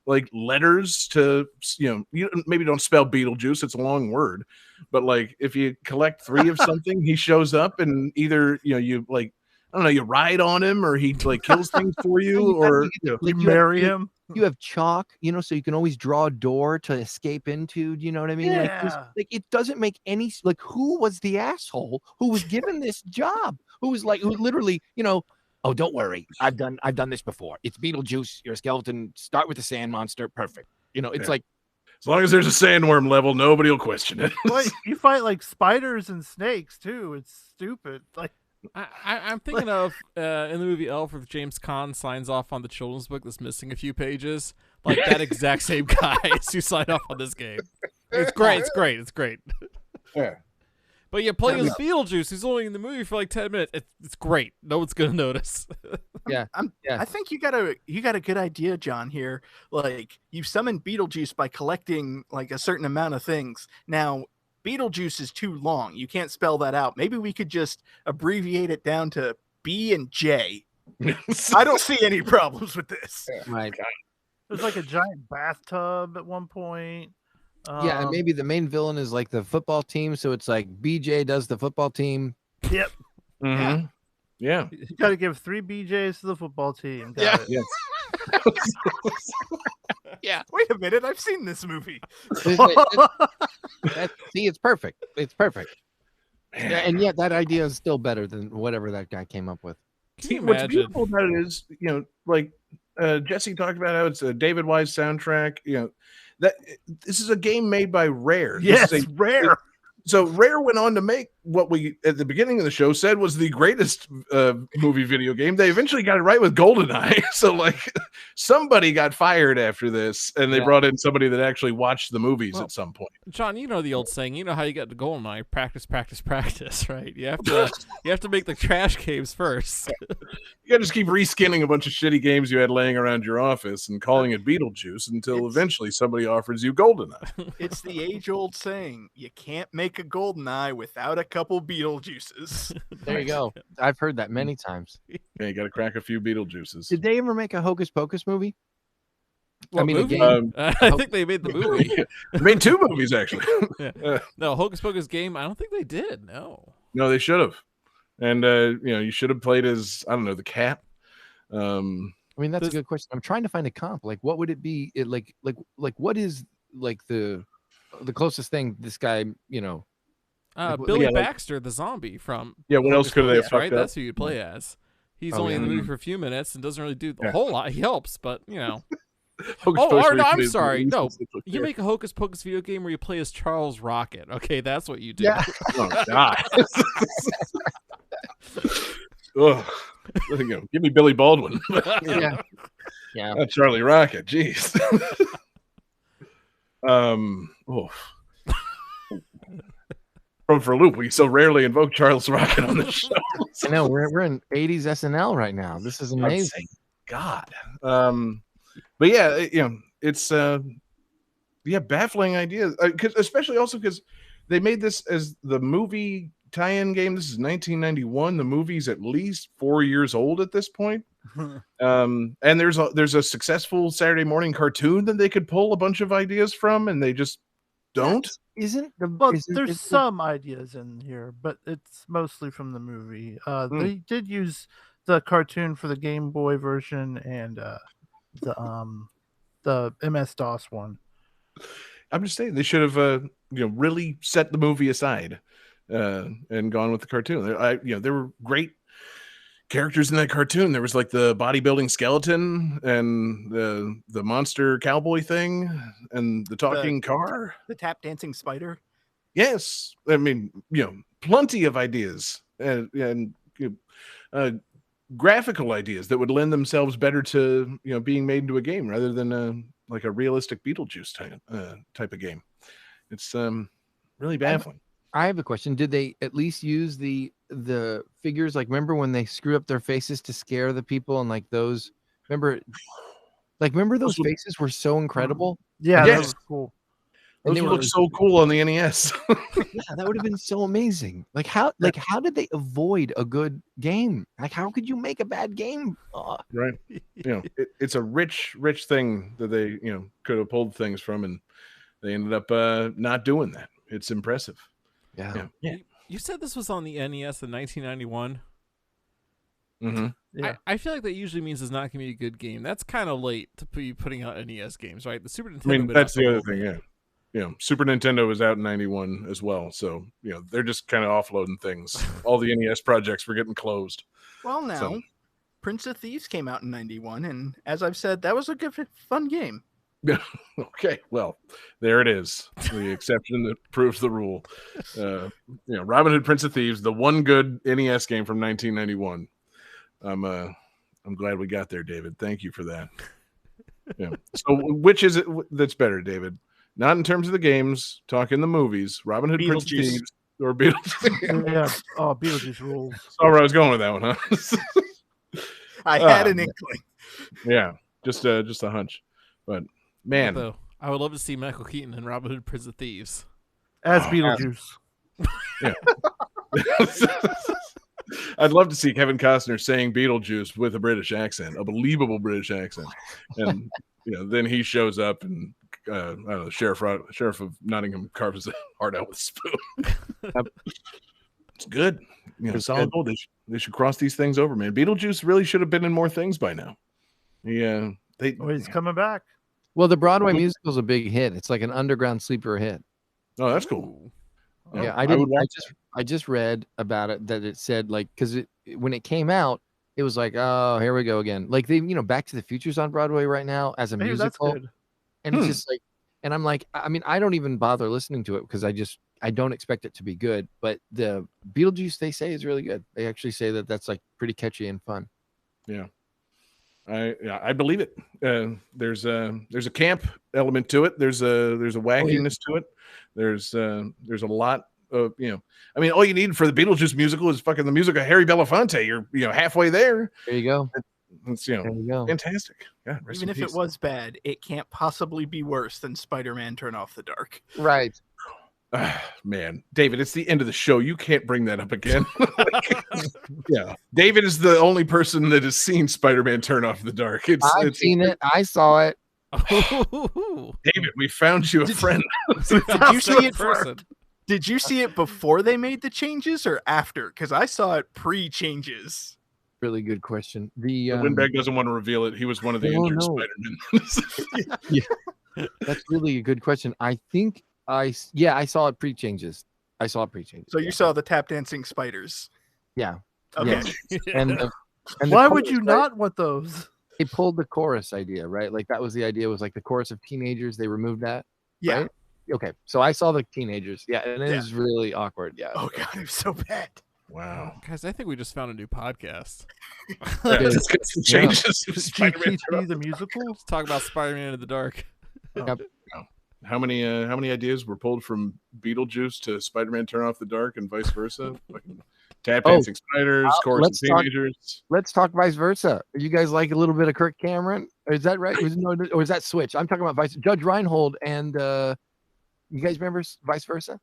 like letters to, you know, you maybe don't spell Beetlejuice, it's a long word, but like if you collect 3 of something, he shows up and either, you know, you like I don't know, you ride on him, or he like kills things for you, or you marry him. You have chalk, so you can always draw a door to escape into. Do you know what I mean? Yeah. Like it doesn't make any like. Who was the asshole who was given this job? Who literally, oh, don't worry, I've done this before. It's Beetlejuice. You're a skeleton. Start with the sand monster. Perfect. It's like, as long as there's a sandworm level, nobody will question it. Like, you fight like spiders and snakes too. It's stupid. Like, I'm thinking of in the movie Elf, where James Caan signs off on the children's book that's missing a few pages. Like that exact same guy who signed off on this game. It's great. It's great. It's great. Yeah. But you play as Beetlejuice, who's only in the movie for like 10 minutes. It's great. No one's gonna notice. yeah. I think you got a good idea, John. Here, like you summon Beetlejuice by collecting like a certain amount of things. Now, Beetlejuice is too long. You can't spell that out. Maybe we could just abbreviate it down to B and J. I don't see any problems with this. Right. there's like a giant bathtub at one point. Yeah, and maybe the main villain is like the football team, so it's like BJ does the football team. Yep. Mm-hmm. Yeah. You got to give 3 BJs to the football team. Got it. Yes. Yeah. Wait a minute, I've seen this movie. See, it's perfect. It's perfect. Yeah, and yet that idea is still better than whatever that guy came up with. Can you What's imagine? beautiful about it is, like Jesse talked about how it's a David Wise soundtrack. That this is a game made by Rare. Yes, Rare. So Rare went on to make what we at the beginning of the show said was the greatest movie video game. They eventually got it right with GoldenEye. So like somebody got fired after this, and they brought in somebody that actually watched the movies at some point. John, you know the old saying. You know how you get to GoldenEye: practice, practice, practice. Right? You have to make the trash caves first. You got to just keep reskinning a bunch of shitty games you had laying around your office and calling it Beetlejuice until eventually somebody offers you GoldenEye. It's the age-old saying: you can't make a GoldenEye without a couple Beetlejuices. There you go. I've heard that many times. Yeah, you got to crack a few Beetlejuices. Did they ever make a Hocus Pocus movie? What movie? A game. I think they made the movie. They made 2 movies actually. No, Hocus Pocus game. I don't think they did. No, they should have. And you should have played as, I don't know, the cat. I mean, that's a good question. I'm trying to find a comp. Like, what would it be? Like what is like the closest thing this guy, Billy Baxter, the zombie from what else could they have fucked right? up? That's who you'd play as. He's only in the movie for a few minutes and doesn't really do a whole lot. He helps, but I'm sorry. No, you make a Hocus Pocus video game where you play as Charles Rocket. Okay, that's what you do. Yeah. Oh God. Ugh. Give me Billy Baldwin. Yeah. Not Charlie Rocket. Jeez. Thrown for a loop. We so rarely invoke Charles Rocket on the show. I know we're in 80s SNL right now. This is amazing. God. But yeah, it's baffling ideas. Especially also because they made this as the movie tie-in game. This is 1991. The movie's at least 4 years old at this point. And there's a successful Saturday morning cartoon that they could pull a bunch of ideas from, and they just don't. There's some ideas in here, but it's mostly from the movie. They did use the cartoon for the Game Boy version and the MS-DOS one. I'm just saying they should have really set the movie aside and gone with the cartoon. There were great characters in that cartoon. There was like the bodybuilding skeleton and the monster cowboy thing and the talking car, the tap dancing spider. Yes, I mean plenty of ideas and graphical ideas that would lend themselves better to being made into a game rather than like a realistic Beetlejuice type of game. It's really baffling. I have a question. Did they at least use the figures? Like, remember when they screw up their faces to scare the people and like those? Remember those faces were so incredible. Yeah, yes. That was cool. Those look so cool on the NES. Yeah, that would have been so amazing. Like how did they avoid a good game? Like how could you make a bad game? Right. It's a rich thing that they could have pulled things from, and they ended up not doing that. It's impressive. Yeah. You said this was on the NES in 1991. Mm-hmm. Yeah. I feel like that usually means it's not going to be a good game. That's kind of late to be putting out NES games, right? The Super Nintendo. I mean, been that's out for the a other little thing. bit. Yeah. Super Nintendo was out in 91 as well. So, they're just kind of offloading things. All the NES projects were getting closed. Well, now, Prince of Thieves came out in 91, and as I've said, that was a good, fun game. Okay, well, there it is. The exception that proves the rule. Robin Hood, Prince of Thieves, the one good NES game from 1991. I'm glad we got there, David. Thank you for that. Yeah. So, which is it that's better, David? Not in terms of the games, talking the movies. Robin Hood, Prince of Beetlejuice. Thieves, or Beetlejuice. Yeah. Oh, Beetlejuice rules. Saw where I was going with that one, huh? I had an inkling. Yeah, just a hunch, but man, Though I would love to see Michael Keaton in Robin Hood, Prince of Thieves. As Beetlejuice. Yeah. I'd love to see Kevin Costner saying Beetlejuice with a British accent, a believable British accent, and then he shows up and I don't know, Sheriff of Nottingham carves his heart out with a spoon. It's good. Solid gold. They should cross these things over, man. Beetlejuice really should have been in more things by now. He's coming back. Well, the Broadway musical is a big hit. It's like an underground sleeper hit. Oh, that's cool. Yeah, I just read about it that it said because when it came out, it was like, oh, here we go again. Like they, Back to the Future's on Broadway right now as a musical, that's good. and it's just like, and I'm like, I mean, I don't even bother listening to it because I don't expect it to be good. But the Beetlejuice they say is really good. They actually say that that's like pretty catchy and fun. Yeah. I believe it. There's a camp element to it. There's a wackiness to it. There's a lot of I mean, all you need for the Beetlejuice musical is fucking the music of Harry Belafonte. You're halfway there. There you go. It's there you go. Fantastic. God, Even if it was bad, it can't possibly be worse than Spider-Man Turn Off the Dark. Right. Man, David, it's the end of the show. You can't bring that up again. Yeah, David is the only person that has seen Spider-Man Turn Off the Dark. I've seen it. I saw it. David, we found you a friend. Did you see it Did you see it before they made the changes or after? Because I saw it pre-changes. Really good question. The Windbag doesn't want to reveal it. He was one of the injured Spider-Men. Yeah. That's really a good question. I think I saw it pre-changes. So you saw the tap dancing spiders. Yeah. Okay. Yeah. And why would you not want those? They pulled the chorus idea, right? Like that was the idea. Was like the chorus of teenagers. They removed that. Yeah. Right? Okay. So I saw the teenagers. Yeah, and it was really awkward. Yeah. Oh god, it was so bad. Wow. Guys, I think we just found a new podcast. Let's get some changes. GTT the musical. Let's talk about Spider-Man in the Dark. Yep. How many ideas were pulled from Beetlejuice to Spider-Man Turn Off the Dark and vice versa? Tap dancing spiders, chorus of teenagers. Let's talk vice versa. You guys like a little bit of Kirk Cameron? Is that right? Or is that Switch? I'm talking about Judge Reinhold and you guys remember vice versa?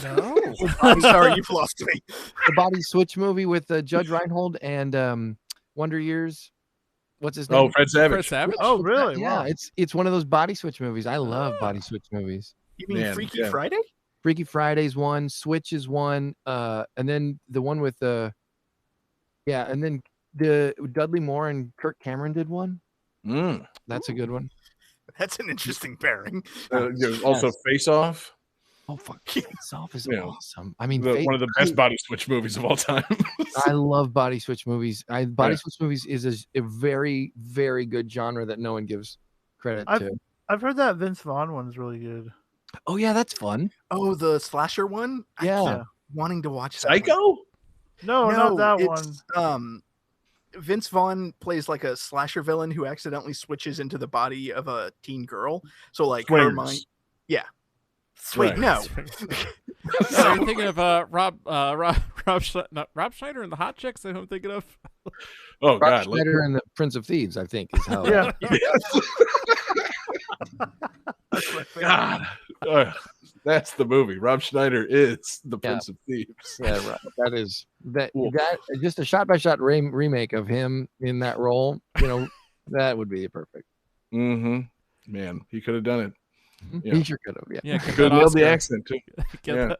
No. I'm sorry, you've lost me. The Body Switch movie with Judge Reinhold and Wonder Years. What's his name? Oh, Fred Savage. Fred Savage? Oh, really? Yeah, Wow. it's one of those Body Switch movies. I love Body Switch movies. You mean Freaky Friday? Freaky Friday's one, Switch is one, and then the one with and then the Dudley Moore and Kirk Cameron did one. That's a good one. That's an interesting pairing. Also, Face Off. Oh fuck, Face Off is Yeah. awesome. I mean, One of the best Body Switch movies of all time. I love Body Switch movies. Body Switch movies is a very, very good genre that no one gives credit to. I've heard that Vince Vaughn one is really good. Oh yeah, that's fun. Oh, the slasher one? Yeah. I keep wanting to watch that. Psycho? No, not that one. One. Vince Vaughn plays like a slasher villain who accidentally switches into the body of a teen girl. So like her mind. Yeah. Wait, no. Are you thinking of Rob Schneider and the Hot Chicks? That who I'm thinking of. Oh Rob God, Schneider and the Prince of Thieves, I think, is how. Yeah. God, that's the movie. Rob Schneider is the Prince of Thieves. Yeah, right. That is Cool. that just a shot-by-shot remake of him in that role. That would be perfect. Man, he could have done it. Yeah. He sure could have. Yeah. Could have nailed the accent too. Yeah.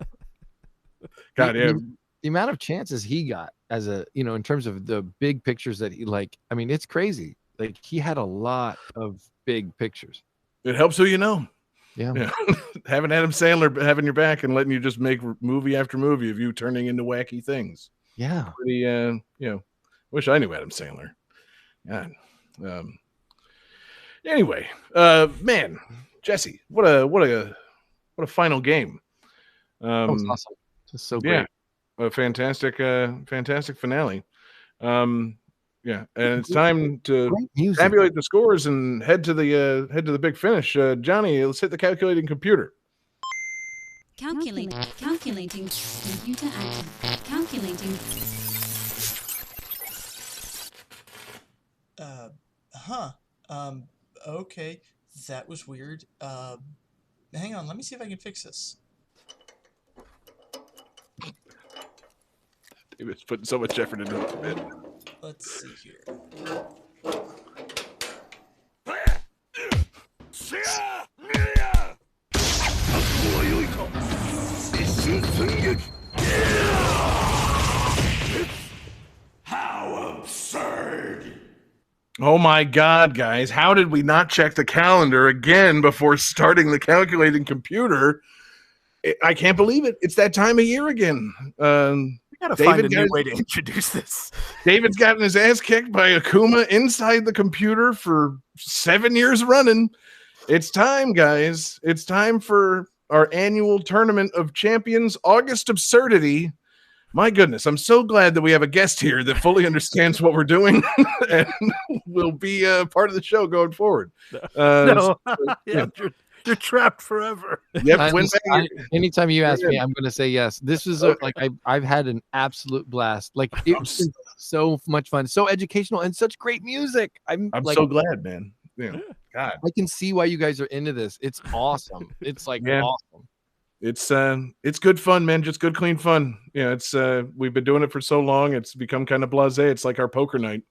God, yeah. the amount of chances he got as a, in terms of the big pictures that he I mean, it's crazy. Like he had a lot of big pictures. It helps who you know. Yeah. Having Adam Sandler having your back and letting you just make movie after movie of you turning into wacky things. Yeah. Pretty, wish I knew Adam Sandler. God. Anyway, man, Jesse, what a final game. That was awesome. Just so great. A fantastic finale. And it's time to tabulate the scores and head to the big finish. Johnny, let's hit the calculating computer. Calculating computer active. Calculating. Okay, that was weird. Hang on, let me see if I can fix this. David's putting so much effort into it, man. Let's see here. How absurd! Oh my God, guys. How did we not check the calendar again before starting the calculating computer? I can't believe it. It's that time of year again. We gotta find a new way to introduce this. David's gotten his ass kicked by Akuma inside the computer for 7 years running. It's time, guys. It's time for our annual Tournament of Champions, August Absurdity. My goodness, I'm so glad that we have a guest here that fully understands what we're doing and will be a part of the show going forward. You're trapped forever. Yep. Anytime you ask me, I'm going to say yes. This is I've had an absolute blast. Like it was so much fun, so educational, and such great music. I'm so glad, man. Yeah. God, I can see why you guys are into this. It's awesome. It's awesome. It's good fun, man. Just good, clean fun. It's we've been doing it for so long. It's become kind of blasé. It's like our poker night.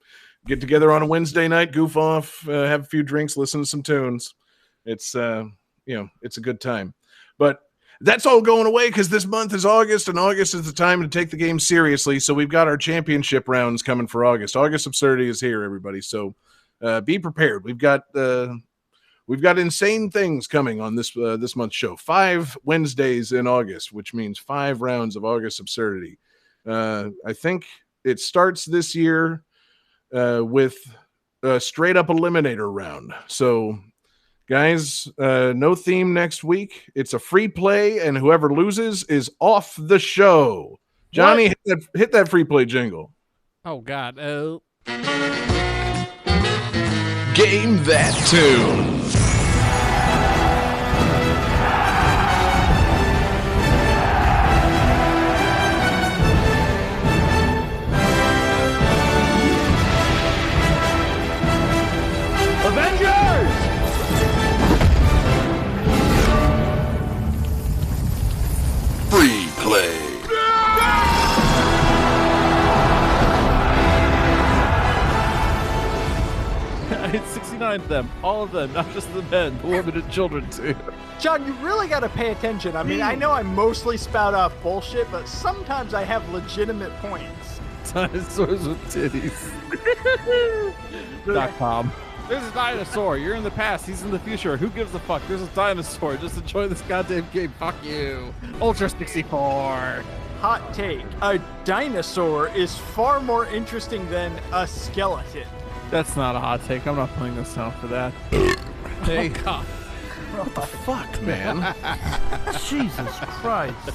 Get together on a Wednesday night, goof off, have a few drinks, listen to some tunes. It's it's a good time. But that's all going away because this month is August, and August is the time to take the game seriously. So we've got our championship rounds coming for August. August Absurdity is here, everybody. So be prepared. We've got insane things coming on this month's show. 5 Wednesdays in August, which means 5 rounds of August Absurdity. I think it starts this year with a straight up eliminator round. So, guys, no theme next week. It's a free play, and whoever loses is off the show. Johnny, hit that free play jingle. Oh, God. Game that tune. Free play. It's 69 of them, all of them, not just the men, the women and children too. John, you really got to pay attention. I mean, I know I mostly spout off bullshit, but sometimes I have legitimate points. Dinosaurs with titties. .com. There's a dinosaur. You're in the past. He's in the future. Who gives a fuck? There's a dinosaur. Just enjoy this goddamn game. Fuck you. Ultra 64. Hot take. A dinosaur is far more interesting than a skeleton. That's not a hot take. I'm not playing this down for that. Hey, God. What the fuck, man? Jesus Christ.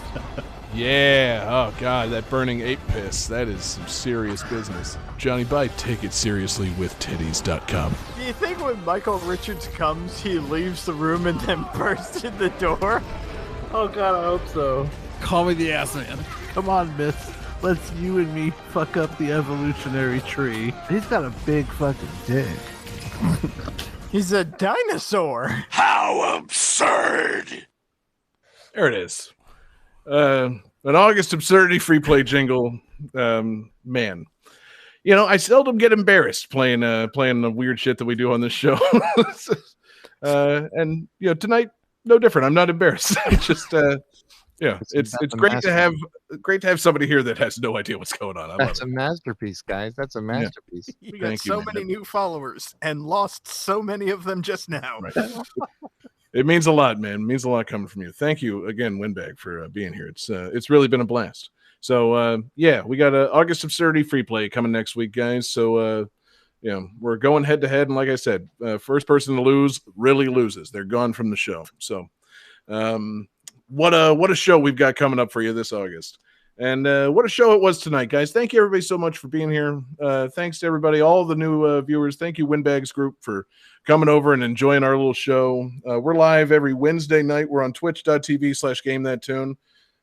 Yeah. Oh, God, that burning ape piss. That is some serious business. Johnny Bite, take it seriously with titties.com. Do you think when Michael Richards comes, he leaves the room and then bursts in the door? Oh, God, I hope so. Call me the ass man. Come on, miss. Let's you and me fuck up the evolutionary tree. He's got a big fucking dick. He's a dinosaur. How absurd! There it is. An August Absurdity free play jingle. Man. I seldom get embarrassed playing the weird shit that we do on this show. And tonight, no different. I'm not embarrassed. Yeah, it's great to have somebody here that has no idea what's going on. I love That's it. a masterpiece, guys. That's a masterpiece. We got so many new followers and lost so many of them just now. Right. It means a lot, man. It means a lot coming from you. Thank you again, Windbag, for being here. It's really been a blast. So yeah, we got a August Absurdity free play coming next week, guys. So we're going head to head, and like I said, first person to lose really loses. They're gone from the show. So what a show we've got coming up for you this August. And what a show it was tonight, guys. Thank you, everybody, so much for being here. Thanks to everybody, all the new viewers. Thank you, Windbags Group, for coming over and enjoying our little show. We're live every Wednesday night. We're on twitch.tv/GameThatTune.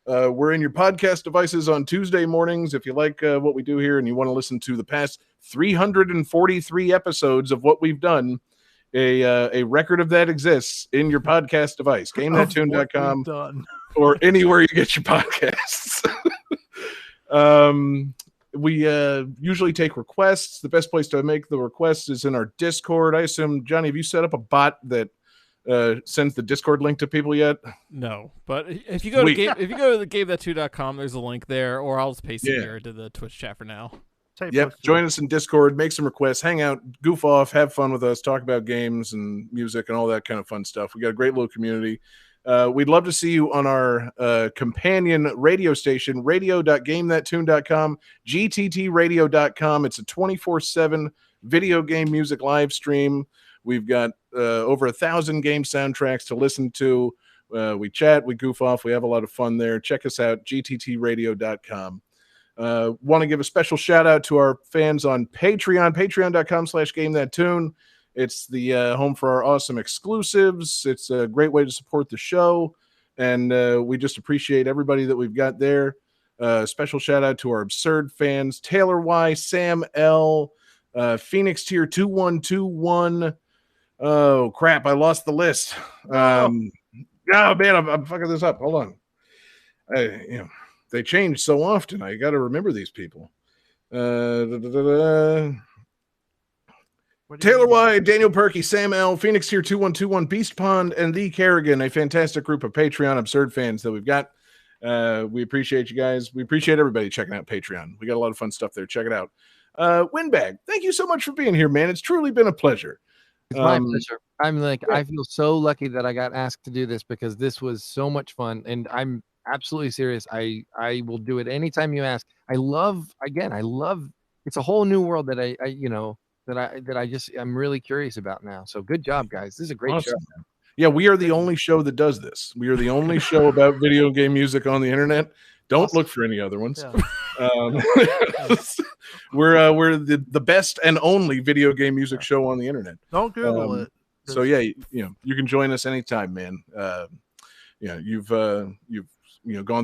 We're in your podcast devices on Tuesday mornings. If you like what we do here and you want to listen to the past 343 episodes of what we've done, a record of that exists in your podcast device, GameThatTune.com, or anywhere you get your podcasts. We usually take requests. The best place to make the requests is in our Discord. I assume, Johnny, have you set up a bot that sends the Discord link to people yet? No, but if you go to GameThat2.com, there's a link there, or I'll just paste it here to the Twitch chat for now. Yep, join us in Discord, make some requests, hang out, goof off, have fun with us, talk about games and music and all that kind of fun stuff. We got a great little community. We'd love to see you on our companion radio station, radio.gamethattune.com, gttradio.com. It's a 24/7 video game music live stream. We've got over 1,000 game soundtracks to listen to. We chat, we goof off, we have a lot of fun there. Check us out, gttradio.com. Want to give a special shout out to our fans on Patreon, patreon.com/GameThatTune. It's the home for our awesome exclusives. It's a great way to support the show, and we just appreciate everybody that we've got there. Special shout out to our absurd fans: Taylor Y, Sam L, Phoenix Tier 2121. Oh crap! I lost the list. Man, I'm fucking this up. Hold on. They change so often. I got to remember these people. Taylor White, Daniel Perky, Sam L, Phoenix Tier 2121, Beast Pond, and The Kerrigan, a fantastic group of Patreon absurd fans that we've got. We appreciate you guys. We appreciate everybody checking out Patreon. We got a lot of fun stuff there. Check it out. Windbag, thank you so much for being here, man. It's truly been a pleasure. It's my pleasure. I feel so lucky that I got asked to do this because this was so much fun, and I'm absolutely serious. I will do it anytime you ask. I love it's a whole new world that I'm really curious about now. So good job, guys. This is a great show. Yeah, we are the only show that does this. We are the only show about video game music on the internet. Don't look for any other ones. Yeah. We're the best and only video game music show on the internet. Don't Google it. So yeah, you can join us anytime, man. You've gone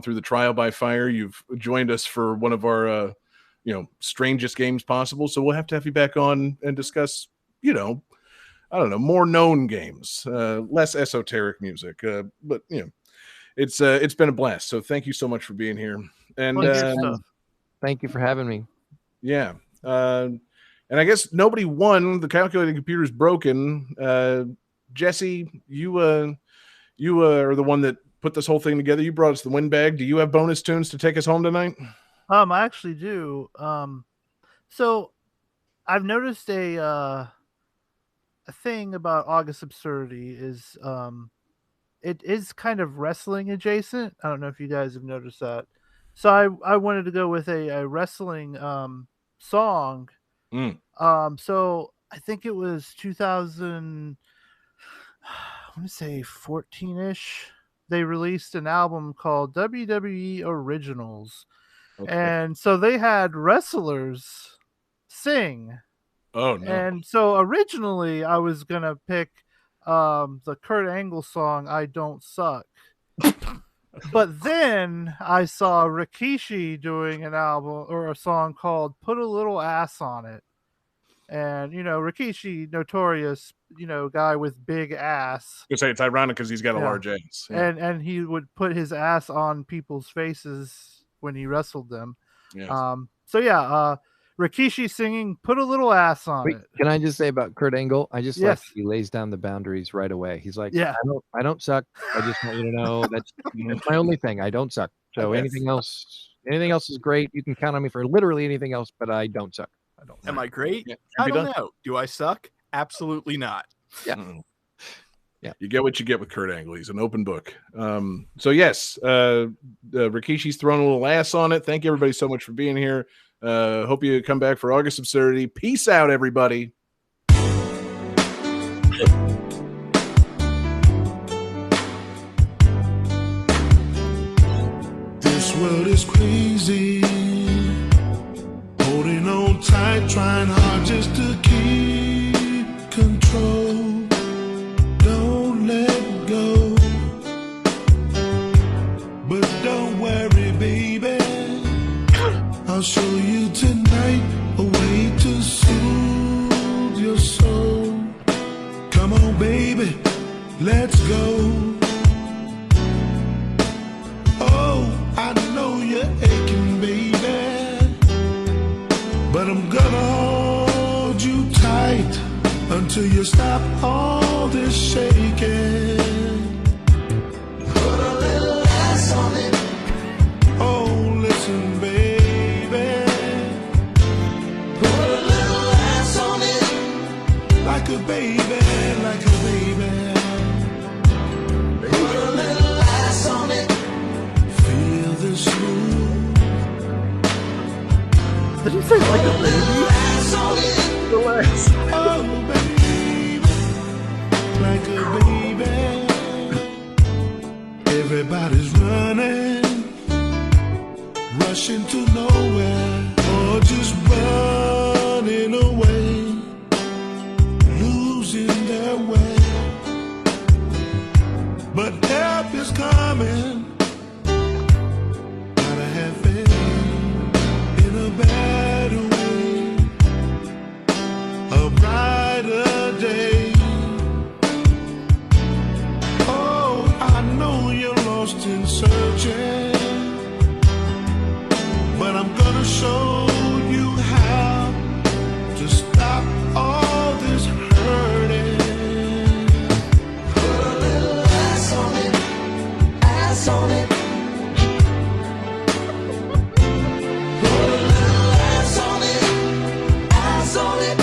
through the trial by fire. You've joined us for one of our strangest games possible. So we'll have to have you back on and discuss, I don't know, more known games, less esoteric music. But it's been a blast. So thank you so much for being here. And thank you for having me. Yeah. And I guess nobody won. The calculating computer's broken. Jesse, you are the one that put this whole thing together. You brought us the Windbag. Do you have bonus tunes to take us home tonight? I actually do. So I've noticed a thing about August Absurdity is it is kind of wrestling adjacent. I don't know if you guys have noticed that. So I wanted to go with a wrestling song. So I think it was 2000, I want to say 14-ish. They released an album called WWE Originals. Okay. And so they had wrestlers sing. Oh no. And so originally I was going to pick the Kurt Angle song I Don't Suck. But then I saw Rikishi doing an album or a song called Put a Little Ass on It. And, Rikishi, notorious, guy with big ass. I say it's ironic because he's got a large ass. Yeah. And he would put his ass on people's faces when he wrestled them. Yes. Rikishi singing "Put a Little Ass on Wait, It." can I just say about Kurt Angle? I just like Yes. he lays down the boundaries right away. He's like, Yeah. I don't suck. I just want you to know that's my only thing. I don't suck. So Yes. anything else is great. You can count on me for literally anything else, but I don't suck. I don't. Am I great? Yeah. I Be don't done. know. Do I suck? Absolutely not. Yeah. Yeah, you get what you get with Kurt Angle. He's an open book. So yes, Rikishi's thrown a little ass on it. Thank you everybody so much for being here. Hope you come back for August Absurdity. Peace out, everybody. This world is crazy. Holding on tight, trying hard just to keep control. Don't let go. But don't worry, baby. I'll show you tonight a way to soothe your soul. Come on, baby, let's go. Oh, I know you're aching, baby, but I'm gonna hold you tight until you stop all this shaking. Put a little ass on it. Oh, listen, baby. Put a little ass on it. Like a baby, like a baby. Put a little ass on it. Feel the smooth. Did you say like a baby? Ass on it. Relax. Oh, baby. Like a baby. Everybody's running, rushing to nowhere, or just running away, losing their way. But help is coming. Gotta have faith in a better way, a brighter day. Oh, I know you're lost in searching, but I'm gonna show you how to stop all this hurting. Put a little ass on it, ass on it. Put a little ass on it, ass on it.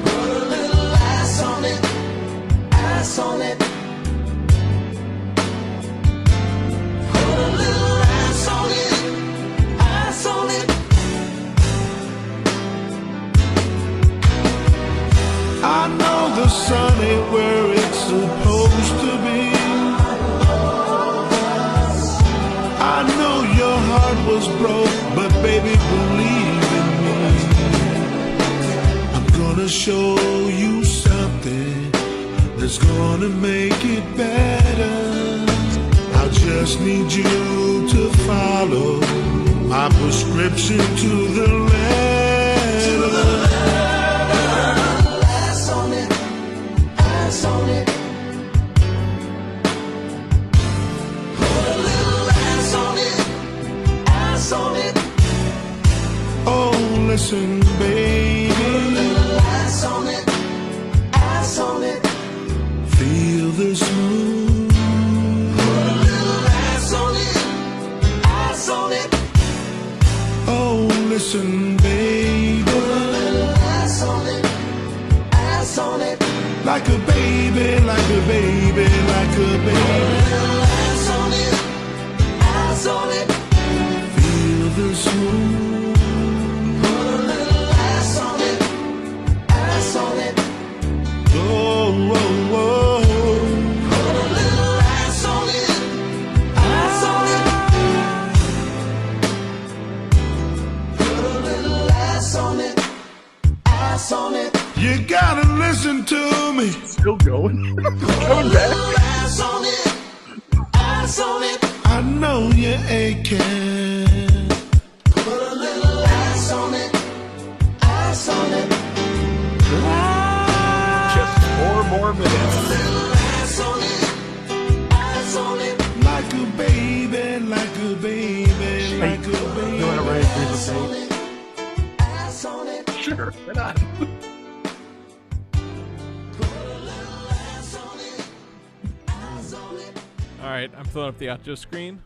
Put a little ass on it, ass on it. Put a little ass on it, ass on it. I know the sun ain't where it's supposed to be. I know your heart was broke, but baby, believe in me. I'm gonna show you something that's gonna make it better. I just need you to follow my prescription to the letter. Ass on it, ass on it. Put a little ass on it, ass on it. Oh, listen, baby. Put a little ass on it, ass on it. Feel the smooth. Put a little ass on it, ass on it. Oh, listen, baby. Put a little ass on it, ass on it. Like a baby, like a baby, like a baby. Put a little ass on it, ass on it. Feel the smooth. Put a little ass on it, ass on it. Oh, oh, oh. Put a little ass on it, ass on it. Put a little ass on it, ass on it. You gotta listen to me. Still going. Coming back. Ass on it, ass on it. I know you're aching. Put a little ass on it, ass on it. Just 4 more minutes. Put a little ass on it, ass on it. Like a baby, like a baby, like a baby. participate? Sure, why not? All right, I'm filling up the outro screen.